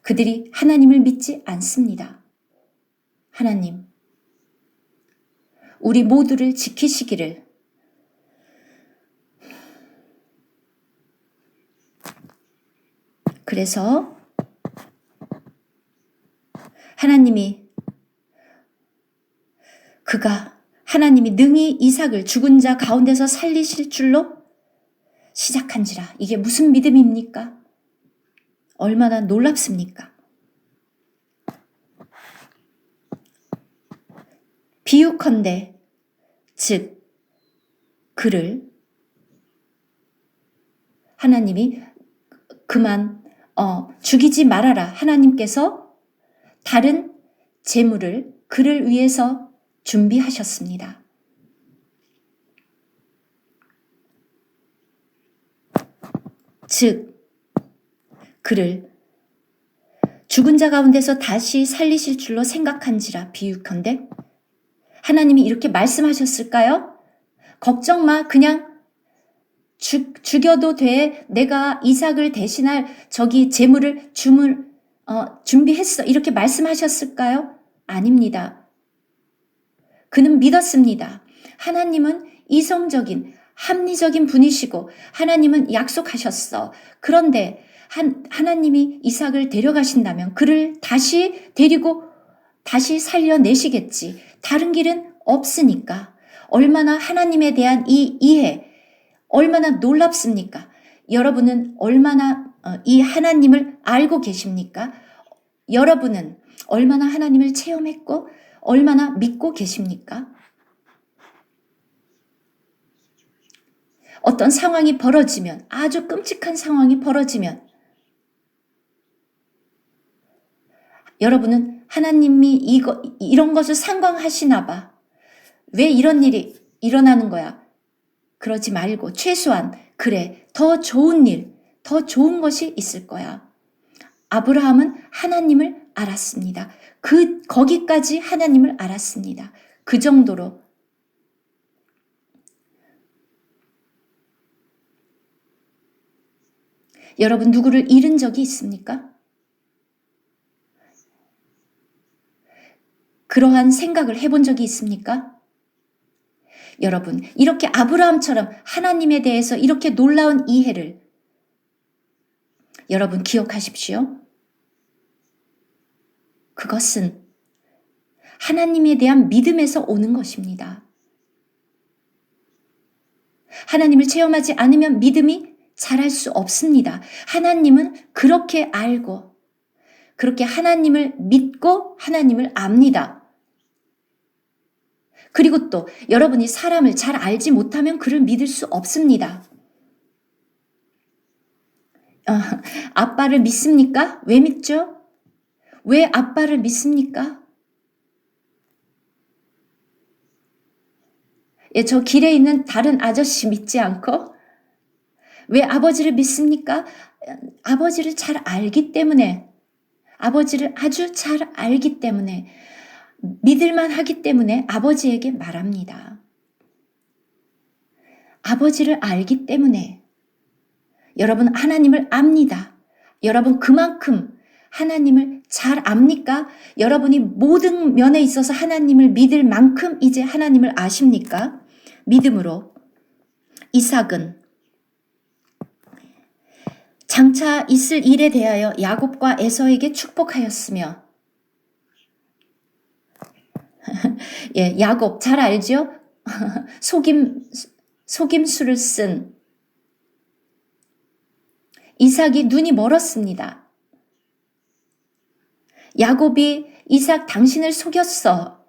그들이 하나님을 믿지 않습니다. 하나님, 우리 모두를 지키시기를 그래서 하나님이 능히 이삭을 죽은 자 가운데서 살리실 줄로 시작한지라. 이게 무슨 믿음입니까? 얼마나 놀랍습니까? 비유컨대 즉 그를 하나님이 그만 죽이지 말아라. 하나님께서 다른 재물을 그를 위해서 준비하셨습니다. 즉 그를 죽은 자 가운데서 다시 살리실 줄로 생각한지라. 비유컨대 하나님이 이렇게 말씀하셨을까요? 걱정 마. 그냥 죽여도 돼. 내가 이삭을 대신할 재물을 준비했어. 이렇게 말씀하셨을까요? 아닙니다. 그는 믿었습니다. 하나님은 이성적인 합리적인 분이시고 하나님은 약속하셨어. 그런데 하나님이 이삭을 데려가신다면 그를 다시 데리고 다시 살려내시겠지. 다른 길은 없으니까. 얼마나 하나님에 대한 이 이해 얼마나 놀랍습니까? 여러분은 얼마나 이 하나님을 알고 계십니까? 여러분은 얼마나 하나님을 체험했고 얼마나 믿고 계십니까? 어떤 상황이 벌어지면 아주 끔찍한 상황이 벌어지면 여러분은 하나님이 이런 것을 상관하시나 봐. 왜 이런 일이 일어나는 거야? 그러지 말고 최소한 그래 더 좋은 일, 더 좋은 것이 있을 거야. 아브라함은 하나님을 알았습니다. 거기까지 하나님을 알았습니다. 그 정도로 여러분 누구를 잃은 적이 있습니까? 그러한 생각을 해본 적이 있습니까? 여러분 이렇게 아브라함처럼 하나님에 대해서 이렇게 놀라운 이해를 여러분 기억하십시오. 그것은 하나님에 대한 믿음에서 오는 것입니다. 하나님을 체험하지 않으면 믿음이 자랄 수 없습니다. 하나님은 그렇게 알고 그렇게 하나님을 믿고 하나님을 압니다. 그리고 또 여러분이 사람을 잘 알지 못하면 그를 믿을 수 없습니다. 아빠를 믿습니까? 왜 믿죠? 왜 아빠를 믿습니까? 예, 저 길에 있는 다른 아저씨 믿지 않고 왜 아버지를 믿습니까? 아버지를 잘 알기 때문에, 아버지를 아주 잘 알기 때문에, 믿을만 하기 때문에 아버지에게 말합니다. 아버지를 알기 때문에 여러분 하나님을 압니다. 여러분 그만큼 하나님을 잘 압니까? 여러분이 모든 면에 있어서 하나님을 믿을 만큼 이제 하나님을 아십니까? 믿음으로 이삭은 장차 있을 일에 대하여 야곱과 에서에게 축복하였으며 예, 야곱 잘 알죠? 속임수를 쓴 이삭이 눈이 멀었습니다. 야곱이 이삭 당신을 속였어.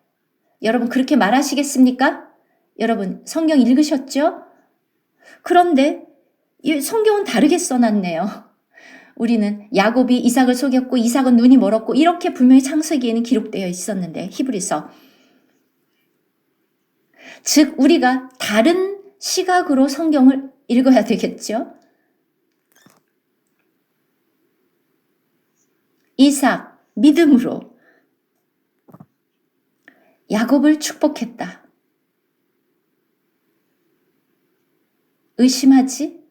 여러분 그렇게 말하시겠습니까? 여러분 성경 읽으셨죠? 그런데 이 성경은 다르게 써놨네요. 우리는 야곱이 이삭을 속였고 이삭은 눈이 멀었고 이렇게 분명히 창세기에는 기록되어 있었는데 히브리서. 즉 우리가 다른 시각으로 성경을 읽어야 되겠죠. 이삭 믿음으로 야곱을 축복했다. 의심하지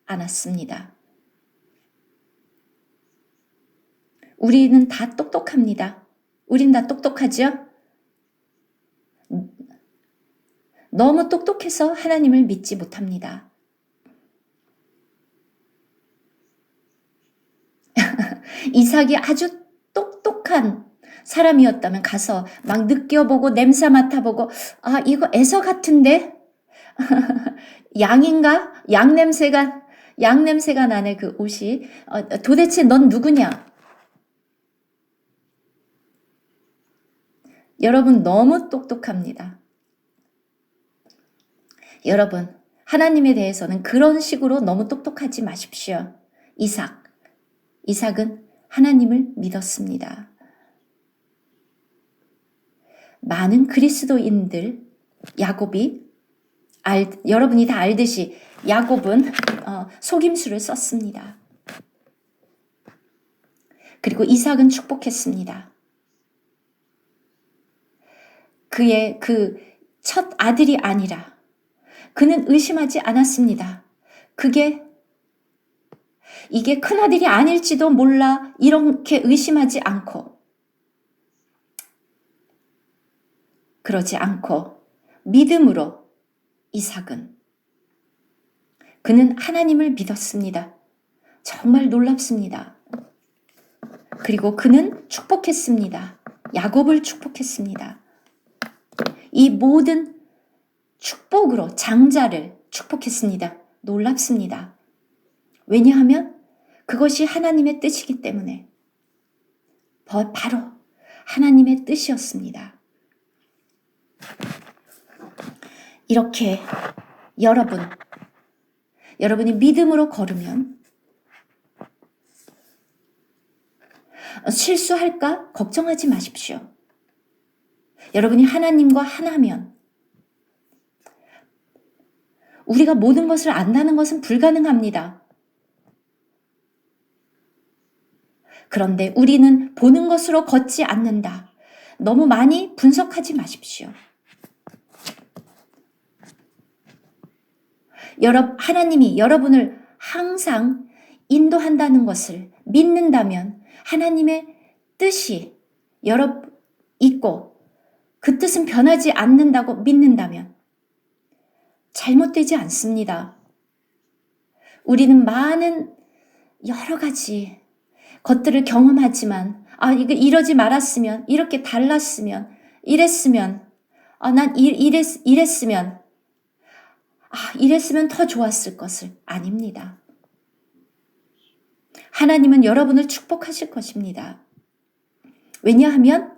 않았습니다. 우리는 다 똑똑합니다. 우린 다 똑똑하죠? 너무 똑똑해서 하나님을 믿지 못합니다. 이삭이 아주 똑똑한 사람이었다면 가서 막 느껴보고 냄새 맡아보고 아 이거 에서 같은데? 양인가? 양 냄새가 나네 그 옷이. 도대체 넌 누구냐? 여러분 너무 똑똑합니다. 여러분 하나님에 대해서는 그런 식으로 너무 똑똑하지 마십시오. 이삭은 하나님을 믿었습니다. 많은 그리스도인들 야곱이 여러분이 다 알듯이 야곱은 속임수를 썼습니다. 그리고 이삭은 축복했습니다. 그의 그 첫 아들이 아니라 그는 의심하지 않았습니다. 이게 큰아들이 아닐지도 몰라 이렇게 의심하지 않고 그러지 않고 믿음으로 그는 하나님을 믿었습니다. 정말 놀랍습니다. 그리고 그는 축복했습니다. 야곱을 축복했습니다. 이 모든 축복으로 장자를 축복했습니다. 놀랍습니다. 왜냐하면 그것이 하나님의 뜻이기 때문에 바로 하나님의 뜻이었습니다. 이렇게 여러분이 믿음으로 걸으면 실수할까 걱정하지 마십시오. 여러분이 하나님과 하나면 우리가 모든 것을 안다는 것은 불가능합니다. 그런데 우리는 보는 것으로 걷지 않는다. 너무 많이 분석하지 마십시오. 하나님이 여러분을 항상 인도한다는 것을 믿는다면 하나님의 뜻이 있고 그 뜻은 변하지 않는다고 믿는다면 잘못되지 않습니다. 우리는 많은 여러 가지 것들을 경험하지만 이거 이러지 말았으면 이렇게 달랐으면 이랬으면 난 이랬으면 이랬으면 더 좋았을 것을 아닙니다. 하나님은 여러분을 축복하실 것입니다. 왜냐하면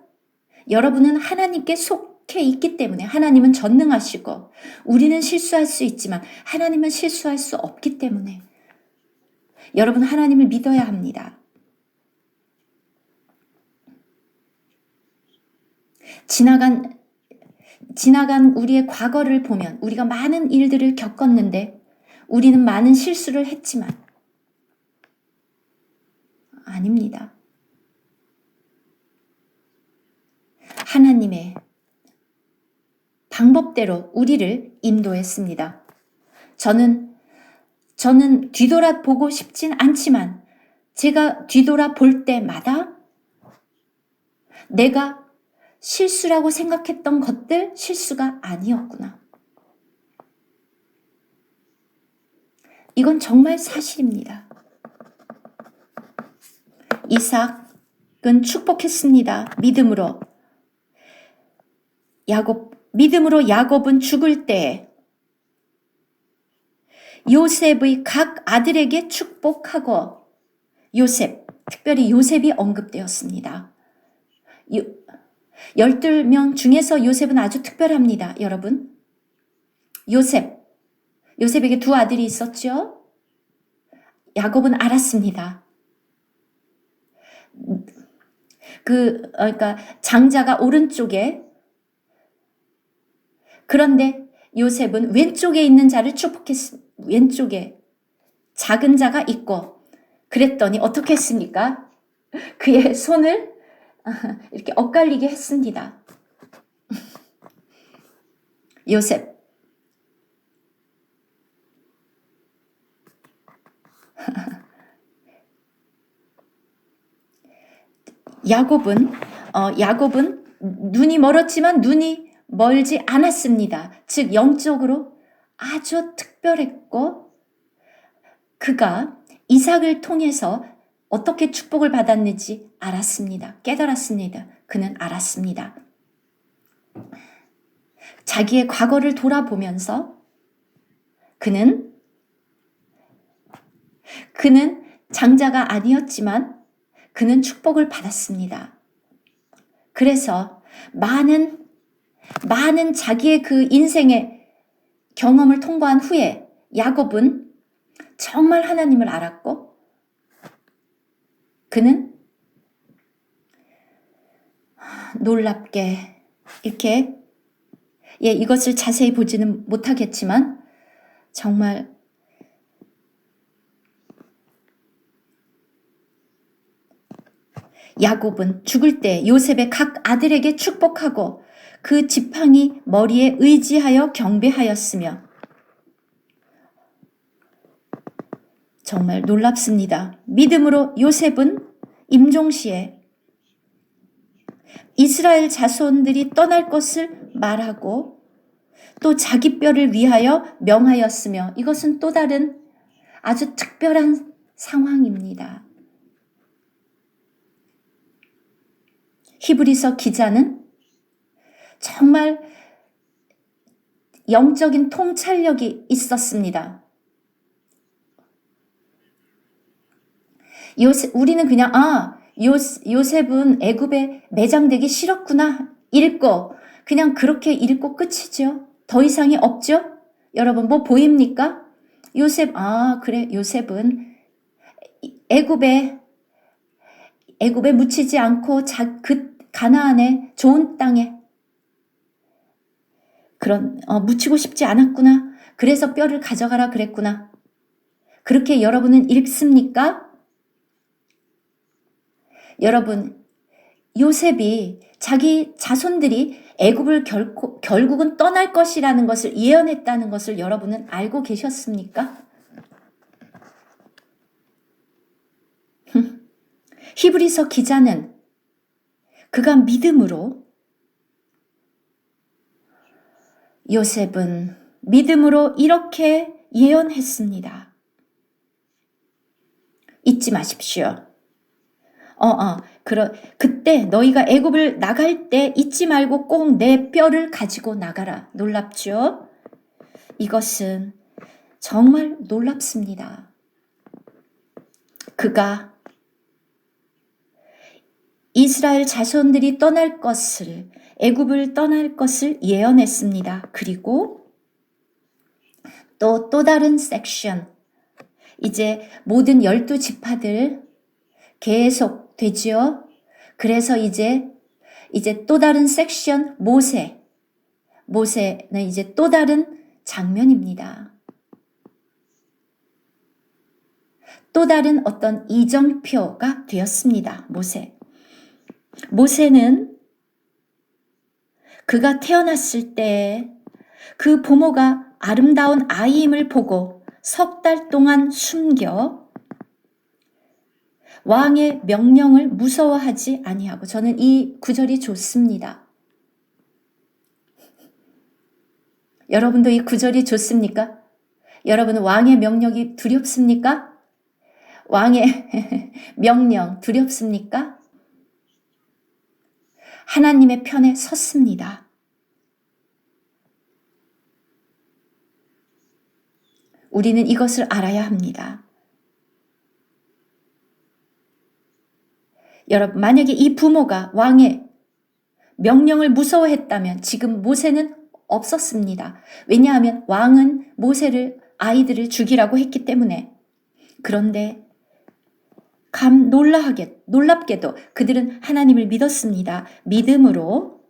여러분은 하나님께 속해 있기 때문에 하나님은 전능하시고 우리는 실수할 수 있지만 하나님은 실수할 수 없기 때문에 여러분 하나님을 믿어야 합니다. 지나간 우리의 과거를 보면 우리가 많은 일들을 겪었는데 우리는 많은 실수를 했지만 아닙니다. 하나님의 방법대로 우리를 인도했습니다. 저는 뒤돌아보고 싶진 않지만 제가 뒤돌아볼 때마다 내가 실수라고 생각했던 것들 실수가 아니었구나. 이건 정말 사실입니다. 이삭은 축복했습니다. 믿음으로 야곱은 죽을 때 요셉의 각 아들에게 축복하고 특별히 요셉이 언급되었습니다. 12명 중에서 요셉은 아주 특별합니다. 여러분. 요셉에게 두 아들이 있었죠. 야곱은 알았습니다. 그러니까 장자가 오른쪽에, 그런데 요셉은 왼쪽에 있는 자를 축복했습니다. 왼쪽에 작은 자가 있고, 그랬더니 어떻게 했습니까? 그의 손을 이렇게 엇갈리게 했습니다. 요셉. 야곱은 눈이 멀었지만 눈이 멀지 않았습니다. 즉 영적으로 아주 특별했고 그가 이삭을 통해서 어떻게 축복을 받았는지 알았습니다. 깨달았습니다. 그는 알았습니다. 자기의 과거를 돌아보면서 그는 장자가 아니었지만 그는 축복을 받았습니다. 그래서 많은 자기의 그 인생의 경험을 통과한 후에 야곱은 정말 하나님을 알았고 그는 놀랍게 이렇게 이것을 자세히 보지는 못하겠지만 정말 야곱은 죽을 때 요셉의 각 아들에게 축복하고 그 지팡이 머리에 의지하여 경배하였으며 정말 놀랍습니다. 믿음으로 요셉은 임종시에 이스라엘 자손들이 떠날 것을 말하고 또 자기 뼈를 위하여 명하였으며 이것은 또 다른 아주 특별한 상황입니다. 히브리서 기자는 정말 영적인 통찰력이 있었습니다. 우리는 그냥 요셉은 애굽에 매장되기 싫었구나 읽고 그냥 그렇게 읽고 끝이죠. 더 이상이 없죠. 여러분 뭐 보입니까? 그래 요셉은 애굽에 묻히지 않고 그 가나안의 좋은 땅에 묻히고 싶지 않았구나. 그래서 뼈를 가져가라 그랬구나. 그렇게 여러분은 읽습니까? 여러분, 요셉이 자기 자손들이 애굽을 결국은 떠날 것이라는 것을 예언했다는 것을 여러분은 알고 계셨습니까? 히브리서 기자는 그가 믿음으로 요셉은 믿음으로 이렇게 예언했습니다. 잊지 마십시오. 그때 너희가 애굽을 나갈 때 잊지 말고 꼭 내 뼈를 가지고 나가라. 놀랍죠? 이것은 정말 놀랍습니다. 그가 이스라엘 자손들이 애굽을 떠날 것을 예언했습니다. 그리고 또 다른 섹션, 이제 모든 12지파들 계속 되지요. 그래서 이제 또 다른 섹션 모세는 이제 또 다른 장면입니다. 또 다른 어떤 이정표가 되었습니다. 모세는 그가 태어났을 때 그 부모가 아름다운 아이임을 보고 석 달 동안 숨겨 왕의 명령을 무서워하지 아니하고, 저는 이 구절이 좋습니다. 여러분도 이 구절이 좋습니까? 여러분은 왕의 명령이 두렵습니까? 왕의 명령 두렵습니까? 하나님의 편에 섰습니다. 우리는 이것을 알아야 합니다. 여러분, 만약에 이 부모가 왕의 명령을 무서워했다면 지금 모세는 없었습니다. 왜냐하면 왕은 아이들을 죽이라고 했기 때문에. 그런데 놀랍게도 그들은 하나님을 믿었습니다. 믿음으로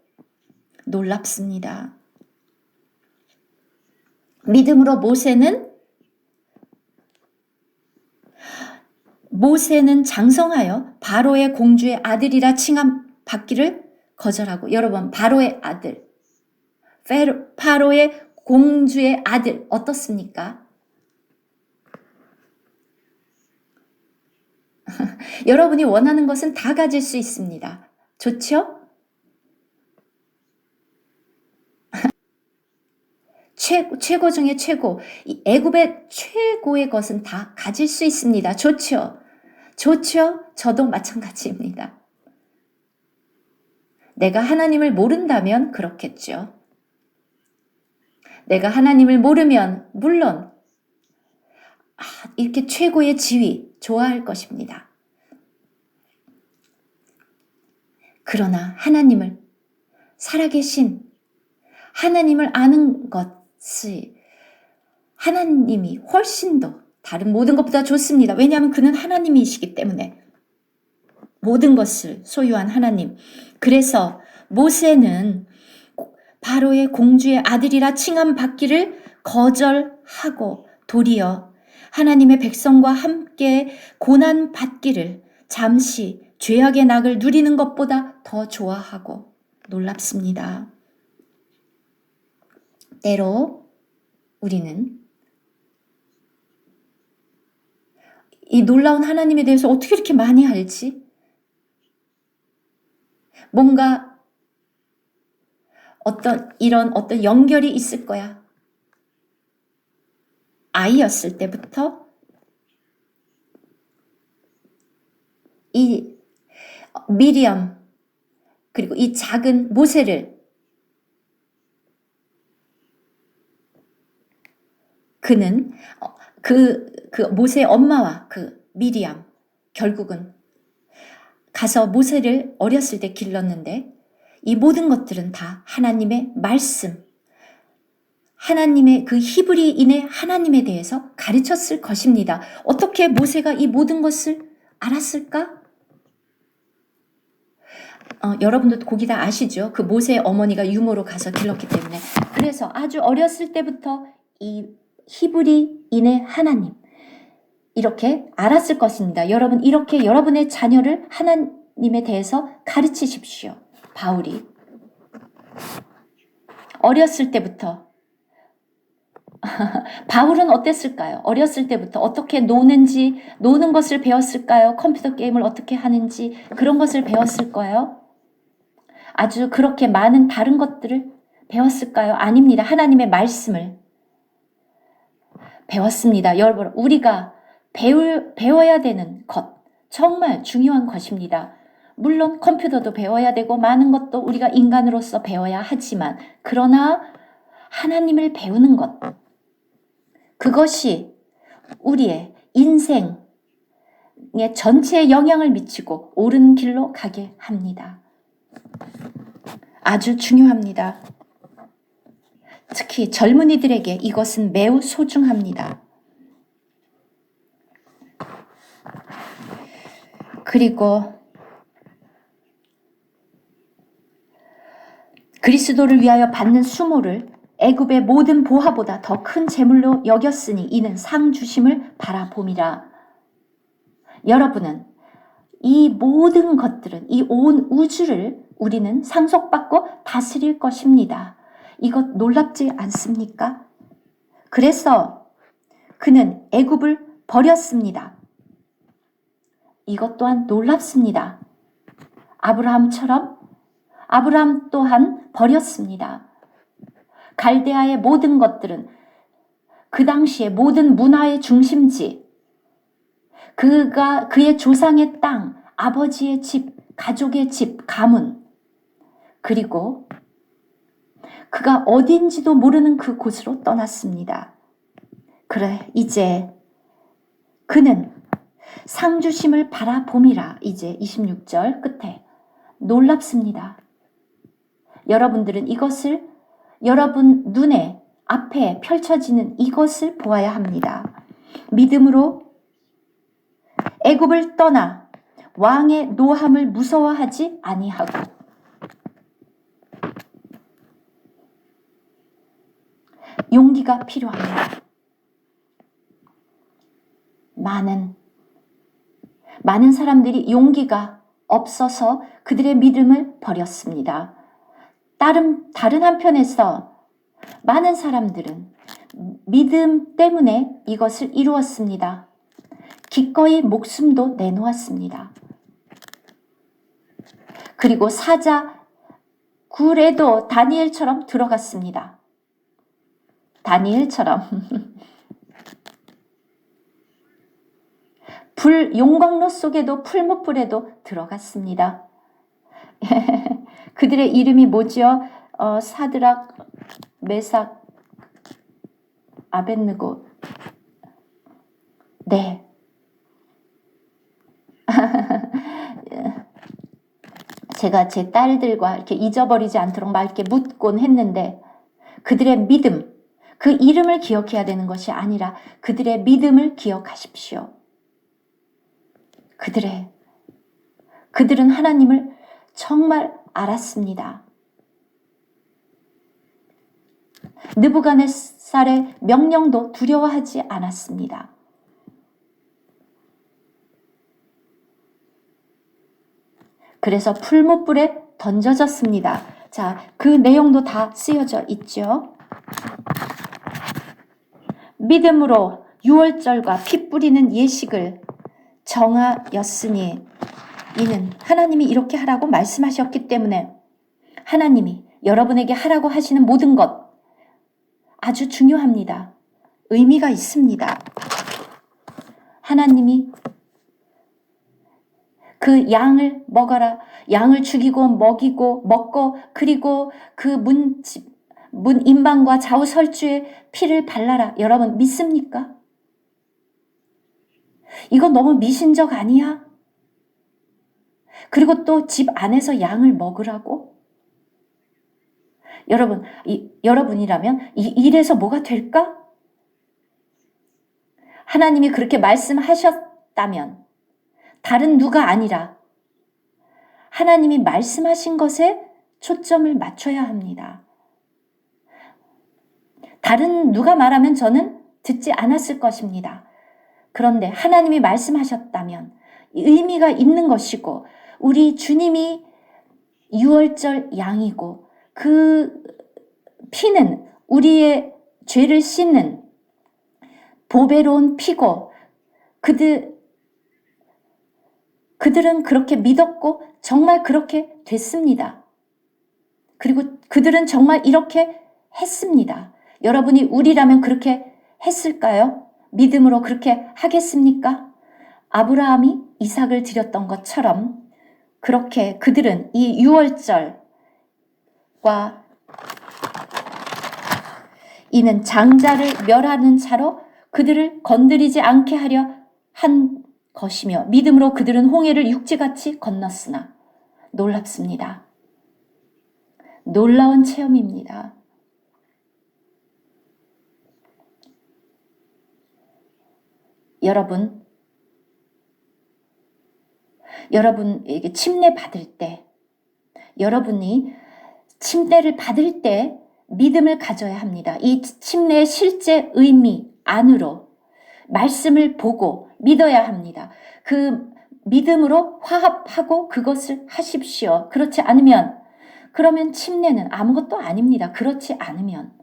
놀랍습니다. 믿음으로 모세는 장성하여 바로의 공주의 아들이라 칭함 받기를 거절하고, 여러분, 바로의 아들, 파로의 공주의 아들 어떻습니까? 여러분이 원하는 것은 다 가질 수 있습니다. 좋죠? 최고 중에 최고, 이 애굽의 최고의 것은 다 가질 수 있습니다. 좋죠? 저도 마찬가지입니다. 내가 하나님을 모른다면 그렇겠죠. 내가 하나님을 모르면 물론 이렇게 최고의 지위 좋아할 것입니다. 그러나 살아계신 하나님을 아는 것이, 하나님이 훨씬 더 다른 모든 것보다 좋습니다. 왜냐하면 그는 하나님이시기 때문에, 모든 것을 소유한 하나님. 그래서 모세는 바로의 공주의 아들이라 칭함 받기를 거절하고 도리어 하나님의 백성과 함께 고난 받기를 잠시 죄악의 낙을 누리는 것보다 더 좋아하고, 놀랍습니다. 때로 우리는 이 놀라운 하나님에 대해서 어떻게 이렇게 많이 알지? 뭔가 어떤 연결이 있을 거야. 아이였을 때부터 이 미리암, 그리고 이 작은 모세를 그는 그 모세의 엄마와 그 미리암 결국은 가서 모세를 어렸을 때 길렀는데, 이 모든 것들은 다 하나님의 말씀, 하나님의 그 히브리인의 하나님에 대해서 가르쳤을 것입니다. 어떻게 모세가 이 모든 것을 알았을까? 여러분도 거기 다 아시죠? 그 모세의 어머니가 유모로 가서 길렀기 때문에. 그래서 아주 어렸을 때부터 이 히브리인의 하나님, 이렇게 알았을 것입니다. 여러분, 이렇게 여러분의 자녀를 하나님에 대해서 가르치십시오. 바울이 어렸을 때부터 바울은 어땠을까요? 어렸을 때부터 어떻게 노는 것을 배웠을까요? 컴퓨터 게임을 어떻게 하는지 그런 것을 배웠을까요? 아주 그렇게 많은 다른 것들을 배웠을까요? 아닙니다. 하나님의 말씀을 배웠습니다. 여러분, 우리가 배워야 되는 것, 정말 중요한 것입니다. 물론 컴퓨터도 배워야 되고 많은 것도 우리가 인간으로서 배워야 하지만, 그러나 하나님을 배우는 것, 그것이 우리의 인생의 전체에 영향을 미치고 옳은 길로 가게 합니다. 아주 중요합니다. 특히 젊은이들에게 이것은 매우 소중합니다. 그리고 그리스도를 위하여 받는 수모를 애굽의 모든 보화보다 더 큰 재물로 여겼으니 이는 상 주심을 바라봄이라. 여러분은 이 모든 것들은, 이 온 우주를 우리는 상속받고 다스릴 것입니다. 이것 놀랍지 않습니까? 그래서 그는 애굽을 버렸습니다. 이것 또한 놀랍습니다. 아브라함처럼 아브라함 또한 버렸습니다. 갈대아의 모든 것들은 그 당시의 모든 문화의 중심지, 그의 조상의 땅, 아버지의 집, 가족의 집, 가문, 그리고 그가 어딘지도 모르는 그 곳으로 떠났습니다. 그래, 이제 그는 상주심을 바라봄이라. 이제 26절 끝에 놀랍습니다. 여러분들은 이것을 여러분 눈에 앞에 펼쳐지는 이것을 보아야 합니다. 믿음으로 애굽을 떠나 왕의 노함을 무서워하지 아니하고 용기가 필요합니다. 많은 사람들이 용기가 없어서 그들의 믿음을 버렸습니다. 다른 한편에서 많은 사람들은 믿음 때문에 이것을 이루었습니다. 기꺼이 목숨도 내놓았습니다. 그리고 사자 굴에도 다니엘처럼 들어갔습니다. 다니엘처럼 용광로 속에도 풀무불에도 들어갔습니다. 그들의 이름이 뭐죠? 사드락, 메삭, 아벳느고. 네. 제가 제 딸들과 이렇게 잊어버리지 않도록 막 이렇게 묻곤 했는데 그들의 믿음, 그 이름을 기억해야 되는 것이 아니라 그들의 믿음을 기억하십시오. 그들은 하나님을 정말 알았습니다. 느부갓네살의 명령도 두려워하지 않았습니다. 그래서 풀무불에 던져졌습니다. 자, 그 내용도 다 쓰여져 있죠. 믿음으로 유월절과 피 뿌리는 예식을 정하였으니 이는 하나님이 이렇게 하라고 말씀하셨기 때문에 하나님이 여러분에게 하라고 하시는 모든 것 아주 중요합니다. 의미가 있습니다. 하나님이 그 양을 먹어라. 양을 죽이고 먹이고 먹고 그리고 그 문 임방과 좌우 설주에 피를 발라라. 여러분 믿습니까? 이거 너무 미신적 아니야? 그리고 또 집 안에서 양을 먹으라고? 여러분이라면 이래서 뭐가 될까? 하나님이 그렇게 말씀하셨다면 다른 누가 아니라 하나님이 말씀하신 것에 초점을 맞춰야 합니다. 다른 누가 말하면 저는 듣지 않았을 것입니다. 그런데 하나님이 말씀하셨다면 의미가 있는 것이고 우리 주님이 유월절 양이고 그 피는 우리의 죄를 씻는 보배로운 피고 그들은 그렇게 믿었고 정말 그렇게 됐습니다. 그리고 그들은 정말 이렇게 했습니다. 여러분이 우리라면 그렇게 했을까요? 믿음으로 그렇게 하겠습니까? 아브라함이 이삭을 드렸던 것처럼 그렇게 그들은 이 유월절과 이는 장자를 멸하는 자로 그들을 건드리지 않게 하려 한 것이며 믿음으로 그들은 홍해를 육지같이 건넜으나 놀랍습니다. 놀라운 체험입니다. 여러분, 여러분에게 침례 받을 때, 여러분이 침례를 받을 때 믿음을 가져야 합니다. 이 침례의 실제 의미 안으로 말씀을 보고 믿어야 합니다. 그 믿음으로 화합하고 그것을 하십시오. 그렇지 않으면, 그러면 침례는 아무것도 아닙니다. 그렇지 않으면.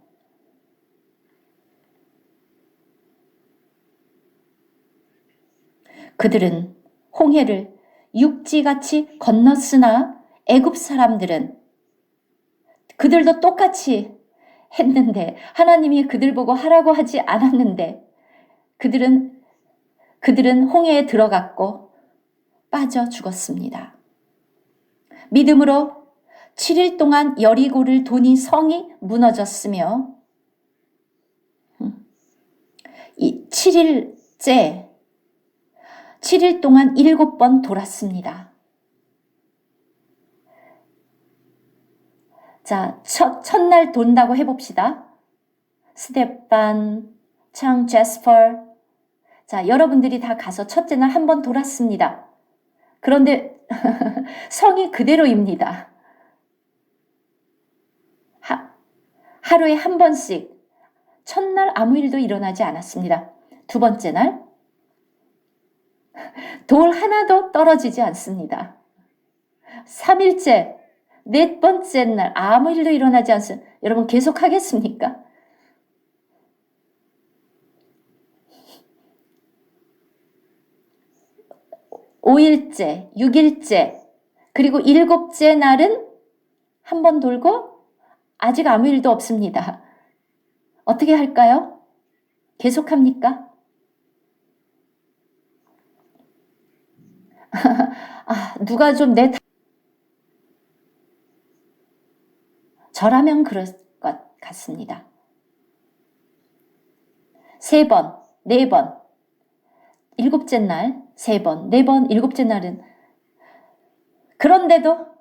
그들은 홍해를 육지같이 건넜으나 애굽 사람들은 그들도 똑같이 했는데, 하나님이 그들 보고 하라고 하지 않았는데 그들은 홍해에 들어갔고 빠져 죽었습니다. 믿음으로 7일 동안 여리고를 도니 성이 무너졌으며, 이 7일 동안 7번 돌았습니다. 자, 첫날 돈다고 해봅시다. 스테판, 창, 제스퍼. 자, 여러분들이 다 가서 첫째 날 한 번 돌았습니다. 그런데 성이 그대로입니다. 하루에 한 번씩. 첫날 아무 일도 일어나지 않았습니다. 두 번째 날 돌 하나도 떨어지지 않습니다. 3일째, 넷 번째 날 아무 일도 일어나지 않습니다. 여러분 계속 하겠습니까? (5일째) (6일째) 그리고 7째 날은 한 번 돌고 아직 아무 일도 없습니다. 어떻게 할까요? 계속합니까? 누가 좀 저라면 그럴 것 같습니다. 3번, 4번, 7째 날 3번, 4번, 7째 날은, 그런데도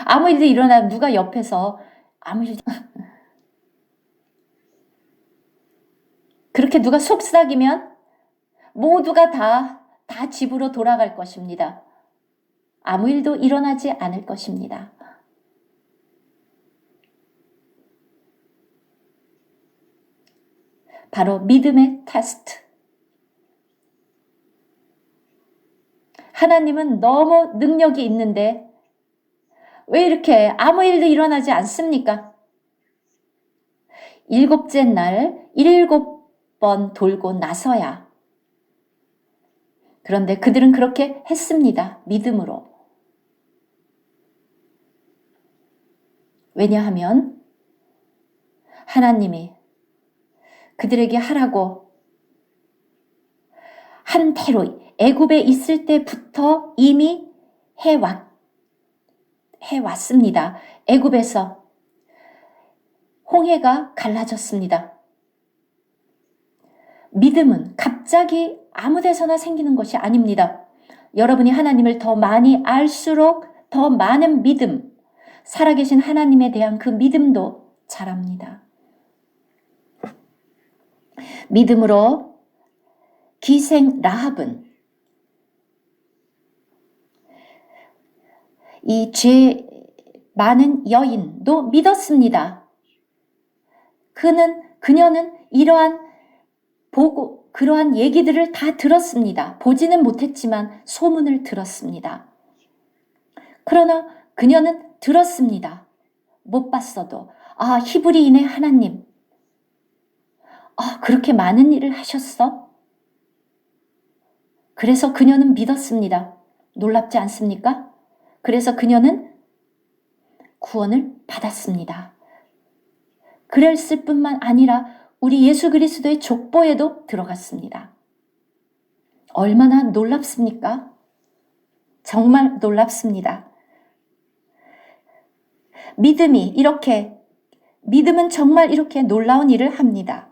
아무 일도 일어나면 누가 옆에서 아무 일도 그렇게 누가 속삭이면 모두가 다 집으로 돌아갈 것입니다. 아무 일도 일어나지 않을 것입니다. 바로 믿음의 테스트. 하나님은 너무 능력이 있는데 왜 이렇게 아무 일도 일어나지 않습니까? 7째 날 7번 돌고 나서야. 그런데 그들은 그렇게 했습니다. 믿음으로. 왜냐하면 하나님이 그들에게 하라고 한 대로 애굽에 있을 때부터 이미 해왔습니다. 애굽에서 홍해가 갈라졌습니다. 믿음은 갑자기 아무 데서나 생기는 것이 아닙니다. 여러분이 하나님을 더 많이 알수록 더 많은 믿음, 살아계신 하나님에 대한 그 믿음도 자랍니다. 믿음으로 기생 라합은 이 죄 많은 여인도 믿었습니다. 그녀는 그러한 얘기들을 다 들었습니다. 보지는 못했지만 소문을 들었습니다. 그러나 그녀는 들었습니다. 못 봤어도. 히브리인의 하나님. 그렇게 많은 일을 하셨어? 그래서 그녀는 믿었습니다. 놀랍지 않습니까? 그래서 그녀는 구원을 받았습니다. 그랬을 뿐만 아니라 우리 예수 그리스도의 족보에도 들어갔습니다. 얼마나 놀랍습니까? 정말 놀랍습니다. 믿음은 정말 이렇게 놀라운 일을 합니다.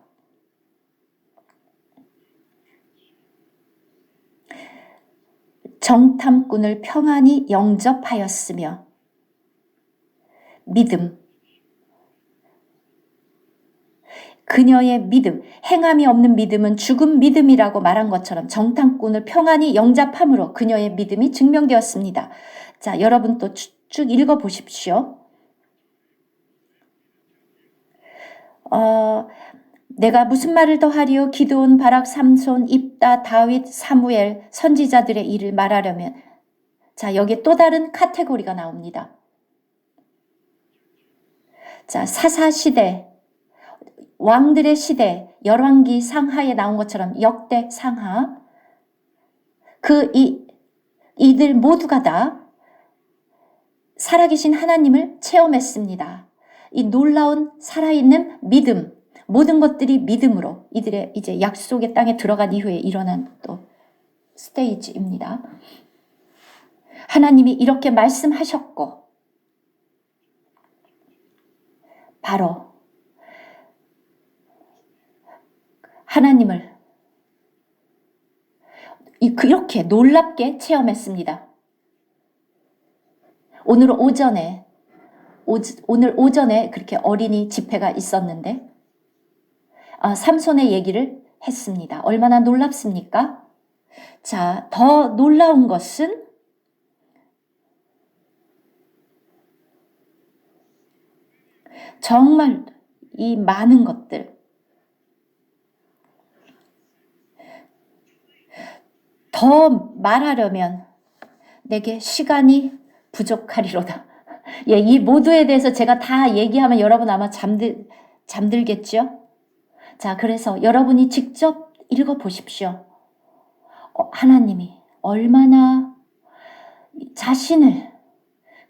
정탐꾼을 평안히 영접하였으며, 믿음. 그녀의 믿음, 행함이 없는 믿음은 죽은 믿음이라고 말한 것처럼 정탐꾼을 평안히 영접함으로 그녀의 믿음이 증명되었습니다. 자, 여러분 또 쭉 읽어보십시오. 내가 무슨 말을 더하리요? 기드온, 바락, 삼손, 입다, 다윗, 사무엘, 선지자들의 일을 말하려면, 자, 여기에 또 다른 카테고리가 나옵니다. 자, 사사시대, 왕들의 시대, 열왕기 상하에 나온 것처럼 역대 상하, 이들 모두가 다 살아계신 하나님을 체험했습니다. 이 놀라운 살아있는 믿음, 모든 것들이 믿음으로 이들의 이제 약속의 땅에 들어간 이후에 일어난 또 스테이지입니다. 하나님이 이렇게 말씀하셨고, 바로 하나님을 이렇게 놀랍게 체험했습니다. 오늘 오전에 그렇게 어린이 집회가 있었는데 삼손의 얘기를 했습니다. 얼마나 놀랍습니까? 자, 더 놀라운 것은 정말 이 많은 것들, 더 말하려면 내게 시간이 부족하리로다. 예, 이 모두에 대해서 제가 다 얘기하면 여러분 아마 잠들겠죠? 자, 그래서 여러분이 직접 읽어보십시오. 하나님이 얼마나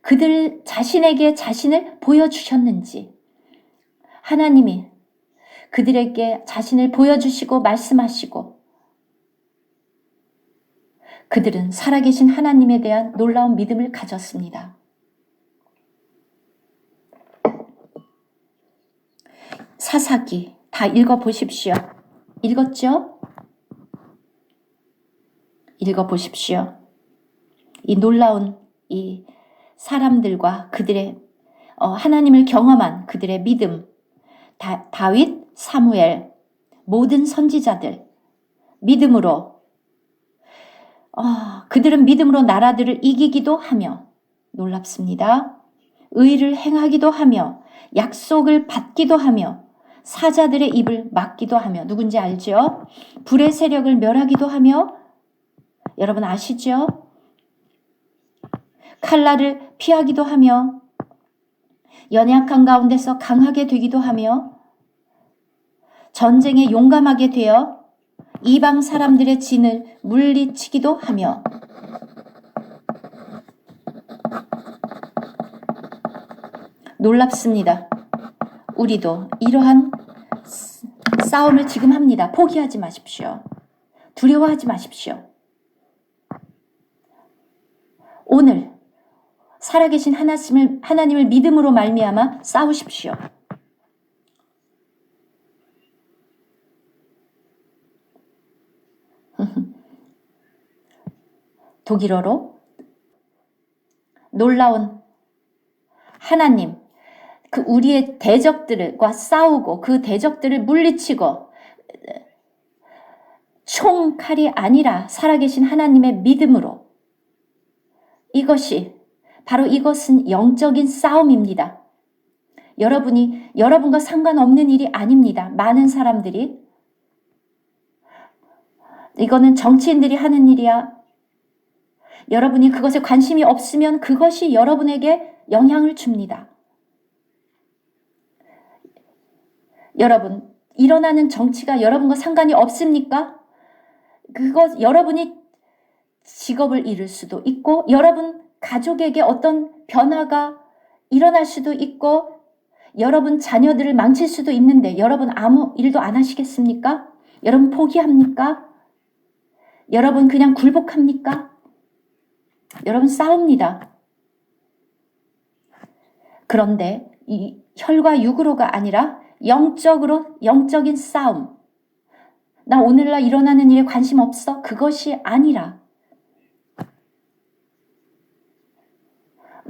그들 자신에게 자신을 보여주셨는지, 하나님이 그들에게 자신을 보여주시고 말씀하시고, 그들은 살아계신 하나님에 대한 놀라운 믿음을 가졌습니다. 사사기 다 읽어보십시오. 읽었죠? 읽어보십시오. 이 놀라운 이 사람들과 그들의 하나님을 경험한 그들의 믿음, 다윗, 사무엘, 모든 선지자들 믿음으로 그들은 믿음으로 나라들을 이기기도 하며, 놀랍습니다. 의를 행하기도 하며 약속을 받기도 하며 사자들의 입을 막기도 하며, 누군지 알죠? 불의 세력을 멸하기도 하며, 여러분 아시죠? 칼날을 피하기도 하며 연약한 가운데서 강하게 되기도 하며 전쟁에 용감하게 되어 이방 사람들의 진을 물리치기도 하며, 놀랍습니다. 우리도 이러한 싸움을 지금 합니다. 포기하지 마십시오. 두려워하지 마십시오. 오늘 살아계신 하나님을 믿음으로 말미암아 싸우십시오. 독일어로 놀라운 하나님, 그 우리의 대적들과 싸우고 그 대적들을 물리치고, 총칼이 아니라 살아계신 하나님의 믿음으로, 이것은 영적인 싸움입니다. 여러분과 상관없는 일이 아닙니다. 많은 사람들이 이거는 정치인들이 하는 일이야. 여러분이 그것에 관심이 없으면 그것이 여러분에게 영향을 줍니다. 여러분, 일어나는 정치가 여러분과 상관이 없습니까? 여러분이 직업을 잃을 수도 있고, 여러분 가족에게 어떤 변화가 일어날 수도 있고, 여러분 자녀들을 망칠 수도 있는데 여러분 아무 일도 안 하시겠습니까? 여러분 포기합니까? 여러분 그냥 굴복합니까? 여러분 싸웁니다. 그런데 이 혈과 육으로가 아니라 영적인 싸움. 나 오늘날 일어나는 일에 관심 없어? 그것이 아니라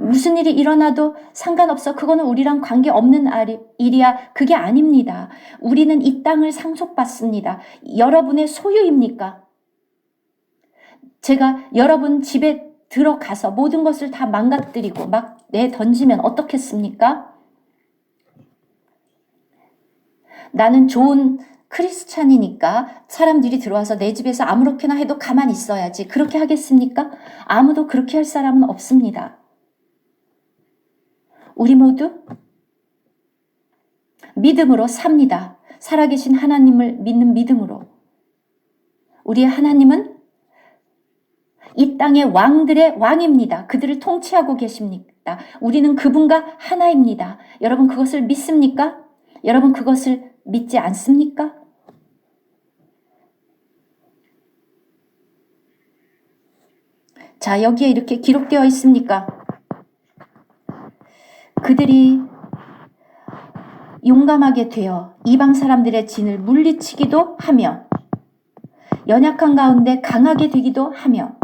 무슨 일이 일어나도 상관없어. 그거는 우리랑 관계없는 일이야. 그게 아닙니다. 우리는 이 땅을 상속받습니다. 여러분의 소유입니까? 제가 여러분 집에 들어가서 모든 것을 다 망가뜨리고 막 내던지면 어떻겠습니까? 나는 좋은 크리스찬이니까 사람들이 들어와서 내 집에서 아무렇게나 해도 가만히 있어야지. 그렇게 하겠습니까? 아무도 그렇게 할 사람은 없습니다. 우리 모두 믿음으로 삽니다. 살아계신 하나님을 믿는 믿음으로. 우리의 하나님은 이 땅의 왕들의 왕입니다. 그들을 통치하고 계십니다. 우리는 그분과 하나입니다. 여러분 그것을 믿습니까? 여러분 그것을 믿지 않습니까? 자, 여기에 이렇게 기록되어 있습니까? 그들이 용감하게 되어 이방 사람들의 진을 물리치기도 하며 연약한 가운데 강하게 되기도 하며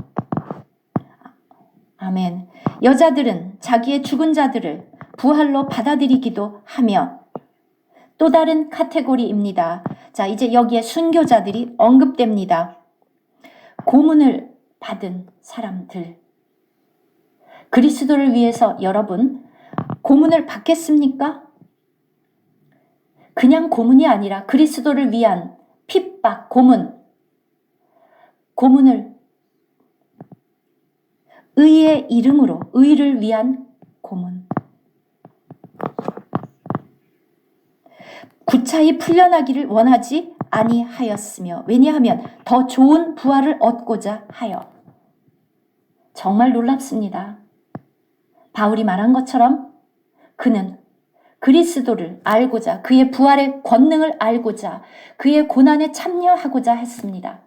아멘. 여자들은 자기의 죽은 자들을 부활로 받아들이기도 하며 또 다른 카테고리입니다. 자, 이제 여기에 순교자들이 언급됩니다. 고문을 받은 사람들. 그리스도를 위해서 여러분 고문을 받겠습니까? 그냥 고문이 아니라 그리스도를 위한 핍박, 고문을 의의 이름으로 의를 위한 고문. 구차히 풀려나기를 원하지 아니하였으며 왜냐하면 더 좋은 부활을 얻고자 하여. 정말 놀랍습니다. 바울이 말한 것처럼 그는 그리스도를 알고자 그의 부활의 권능을 알고자 그의 고난에 참여하고자 했습니다.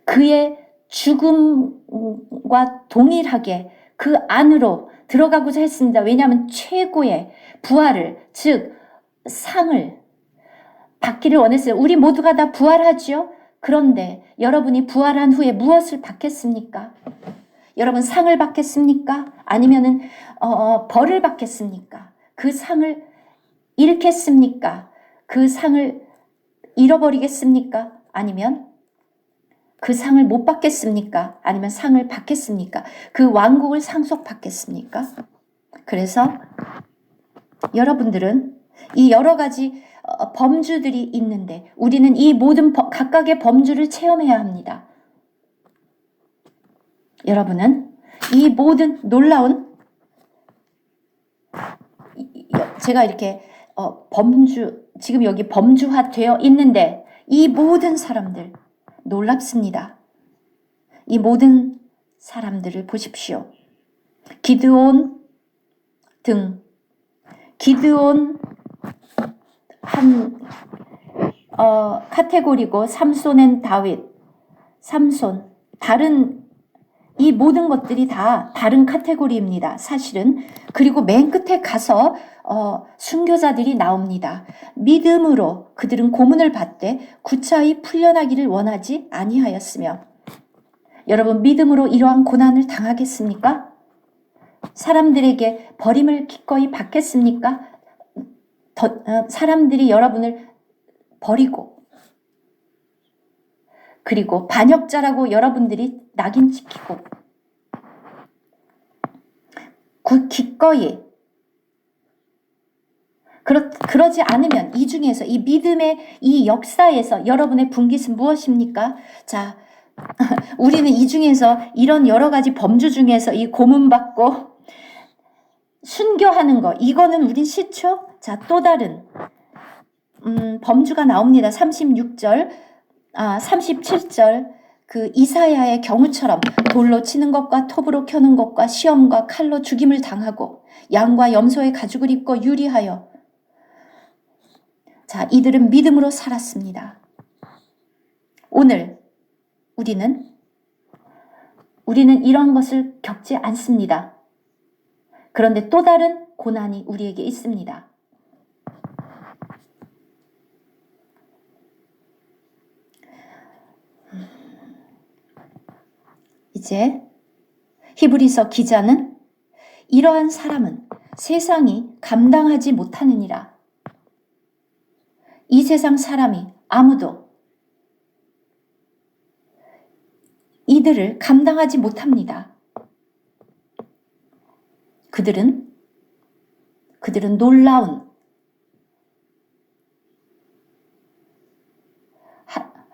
그의 죽음과 동일하게 그 안으로 들어가고자 했습니다. 왜냐하면 최고의 부활을 즉 상을 받기를 원했어요. 우리 모두가 다 부활하죠. 그런데 여러분이 부활한 후에 무엇을 받겠습니까? 여러분 상을 받겠습니까? 아니면은 벌을 받겠습니까? 그 상을 잃겠습니까? 그 상을 잃어버리겠습니까? 아니면 그 상을 못 받겠습니까? 아니면 상을 받겠습니까? 그 왕국을 상속받겠습니까? 그래서 여러분들은 이 여러 가지 범주들이 있는데 우리는 이 모든 각각의 범주를 체험해야 합니다. 여러분은 이 모든 놀라운 제가 이렇게 지금 여기 범주화 되어 있는데 이 모든 사람들 놀랍습니다. 이 모든 사람들을 보십시오. 기드온 한 카테고리고 삼손 다윗, 삼손 다른 이 모든 것들이 다 다른 카테고리입니다. 사실은. 그리고 맨 끝에 가서 순교자들이 나옵니다. 믿음으로 그들은 고문을 받되 구차히 풀려나기를 원하지 아니하였으며. 여러분 믿음으로 이러한 고난을 당하겠습니까? 사람들에게 버림을 기꺼이 받겠습니까? 사람들이 여러분을 버리고 그리고 반역자라고 여러분들이 낙인 찍히고 기꺼이 그러지 않으면 이 중에서 이 믿음의 이 역사에서 여러분의 분깃은 무엇입니까? 자, 우리는 이 중에서 이런 여러 가지 범주 중에서 이 고문받고 순교하는 거 이거는 우린 싫죠? 자, 또 다른 범주가 나옵니다. 36절 37절 그 이사야의 경우처럼 돌로 치는 것과 톱으로 켜는 것과 시험과 칼로 죽임을 당하고 양과 염소의 가죽을 입고 유리하여 자 이들은 믿음으로 살았습니다. 오늘 우리는 이런 것을 겪지 않습니다. 그런데 또 다른 고난이 우리에게 있습니다. 이제 히브리서 기자는 이러한 사람은 세상이 감당하지 못하느니라. 이 세상 사람이 아무도 이들을 감당하지 못합니다. 그들은 놀라운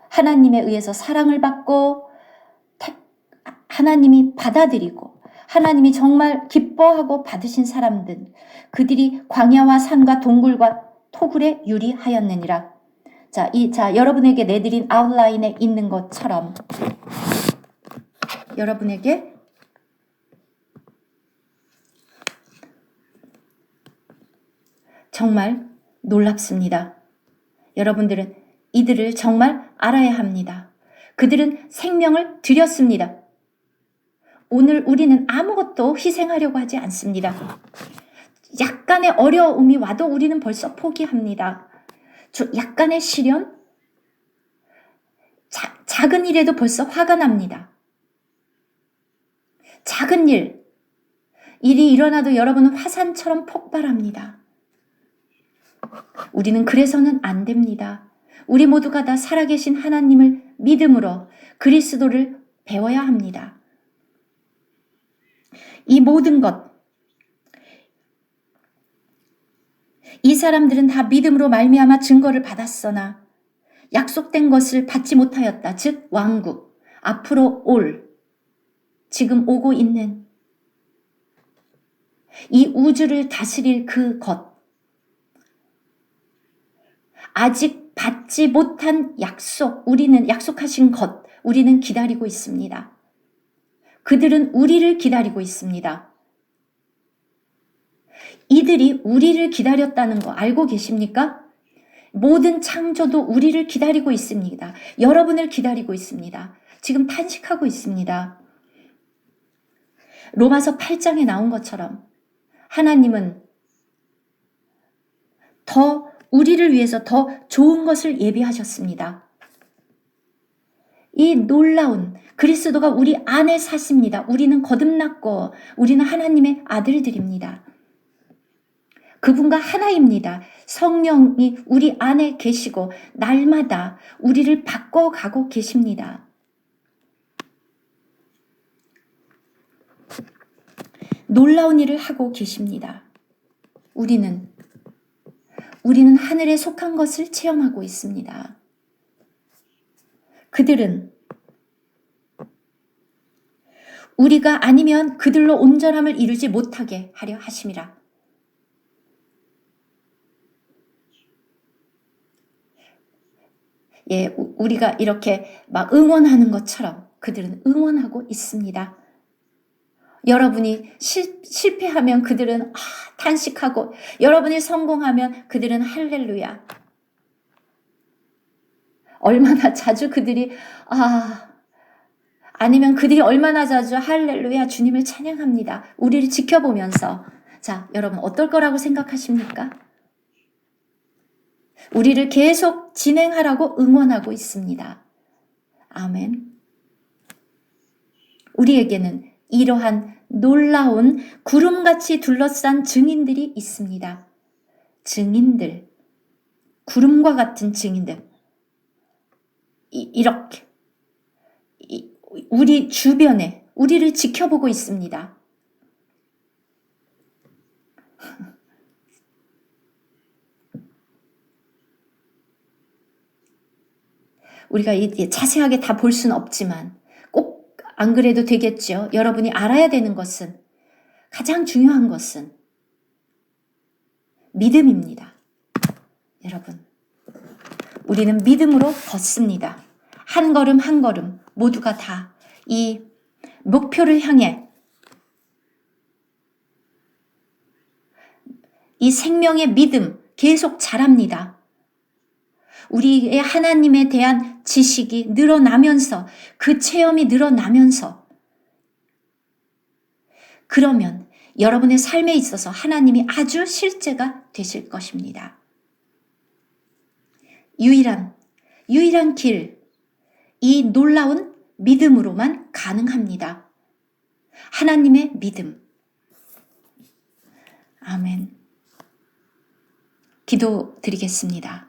하나님에 의해서 사랑을 받고 하나님이 받아들이고 하나님이 정말 기뻐하고 받으신 사람들, 그들이 광야와 산과 동굴과 토굴에 유리하였느니라. 자, 여러분에게 내드린 아웃라인에 있는 것처럼 여러분에게 정말 놀랍습니다. 여러분들은 이들을 정말 알아야 합니다. 그들은 생명을 드렸습니다. 오늘 우리는 아무것도 희생하려고 하지 않습니다. 약간의 어려움이 와도 우리는 벌써 포기합니다. 약간의 시련, 작은 일에도 벌써 화가 납니다. 작은 일이 일어나도 여러분은 화산처럼 폭발합니다. 우리는 그래서는 안 됩니다. 우리 모두가 다 살아계신 하나님을 믿음으로 그리스도를 배워야 합니다. 이 모든 것, 이 사람들은 다 믿음으로 말미암아 증거를 받았으나 약속된 것을 받지 못하였다. 즉 왕국, 앞으로 지금 오고 있는 이 우주를 다스릴 그 것, 아직 받지 못한 약속하신 것, 우리는 기다리고 있습니다. 그들은 우리를 기다리고 있습니다. 이들이 우리를 기다렸다는 거 알고 계십니까? 모든 창조도 우리를 기다리고 있습니다. 여러분을 기다리고 있습니다. 지금 탄식하고 있습니다. 로마서 8장에 나온 것처럼 하나님은 우리를 위해서 더 좋은 것을 예비하셨습니다. 이 놀라운 그리스도가 우리 안에 사십니다. 우리는 거듭났고 우리는 하나님의 아들들입니다. 그분과 하나입니다. 성령이 우리 안에 계시고 날마다 우리를 바꿔가고 계십니다. 놀라운 일을 하고 계십니다. 우리는 하늘에 속한 것을 체험하고 있습니다. 그들은 우리가 아니면 그들로 온전함을 이루지 못하게 하려 하심이라. 예, 우리가 이렇게 막 응원하는 것처럼 그들은 응원하고 있습니다. 여러분이 실패하면 그들은 탄식하고, 여러분이 성공하면 그들은 할렐루야. 얼마나 자주 그들이 아니면 그들이 얼마나 자주 할렐루야 주님을 찬양합니다. 우리를 지켜보면서. 자, 여러분 어떨 거라고 생각하십니까? 우리를 계속 진행하라고 응원하고 있습니다. 아멘. 우리에게는 이러한 놀라운 구름같이 둘러싼 증인들이 있습니다. 증인들, 구름과 같은 증인들. 이렇게 우리 주변에 우리를 지켜보고 있습니다. 우리가 자세하게 다 볼 수는 없지만 꼭 안 그래도 되겠죠. 여러분이 알아야 되는 것은, 가장 중요한 것은 믿음입니다. 여러분, 우리는 믿음으로 걷습니다. 한 걸음 한 걸음 모두가 다 이 목표를 향해, 이 생명의 믿음 계속 자랍니다. 우리의 하나님에 대한 지식이 늘어나면서, 그 체험이 늘어나면서, 그러면 여러분의 삶에 있어서 하나님이 아주 실제가 되실 것입니다. 유일한 길, 이 놀라운 믿음으로만 가능합니다. 하나님의 믿음. 아멘. 기도 드리겠습니다.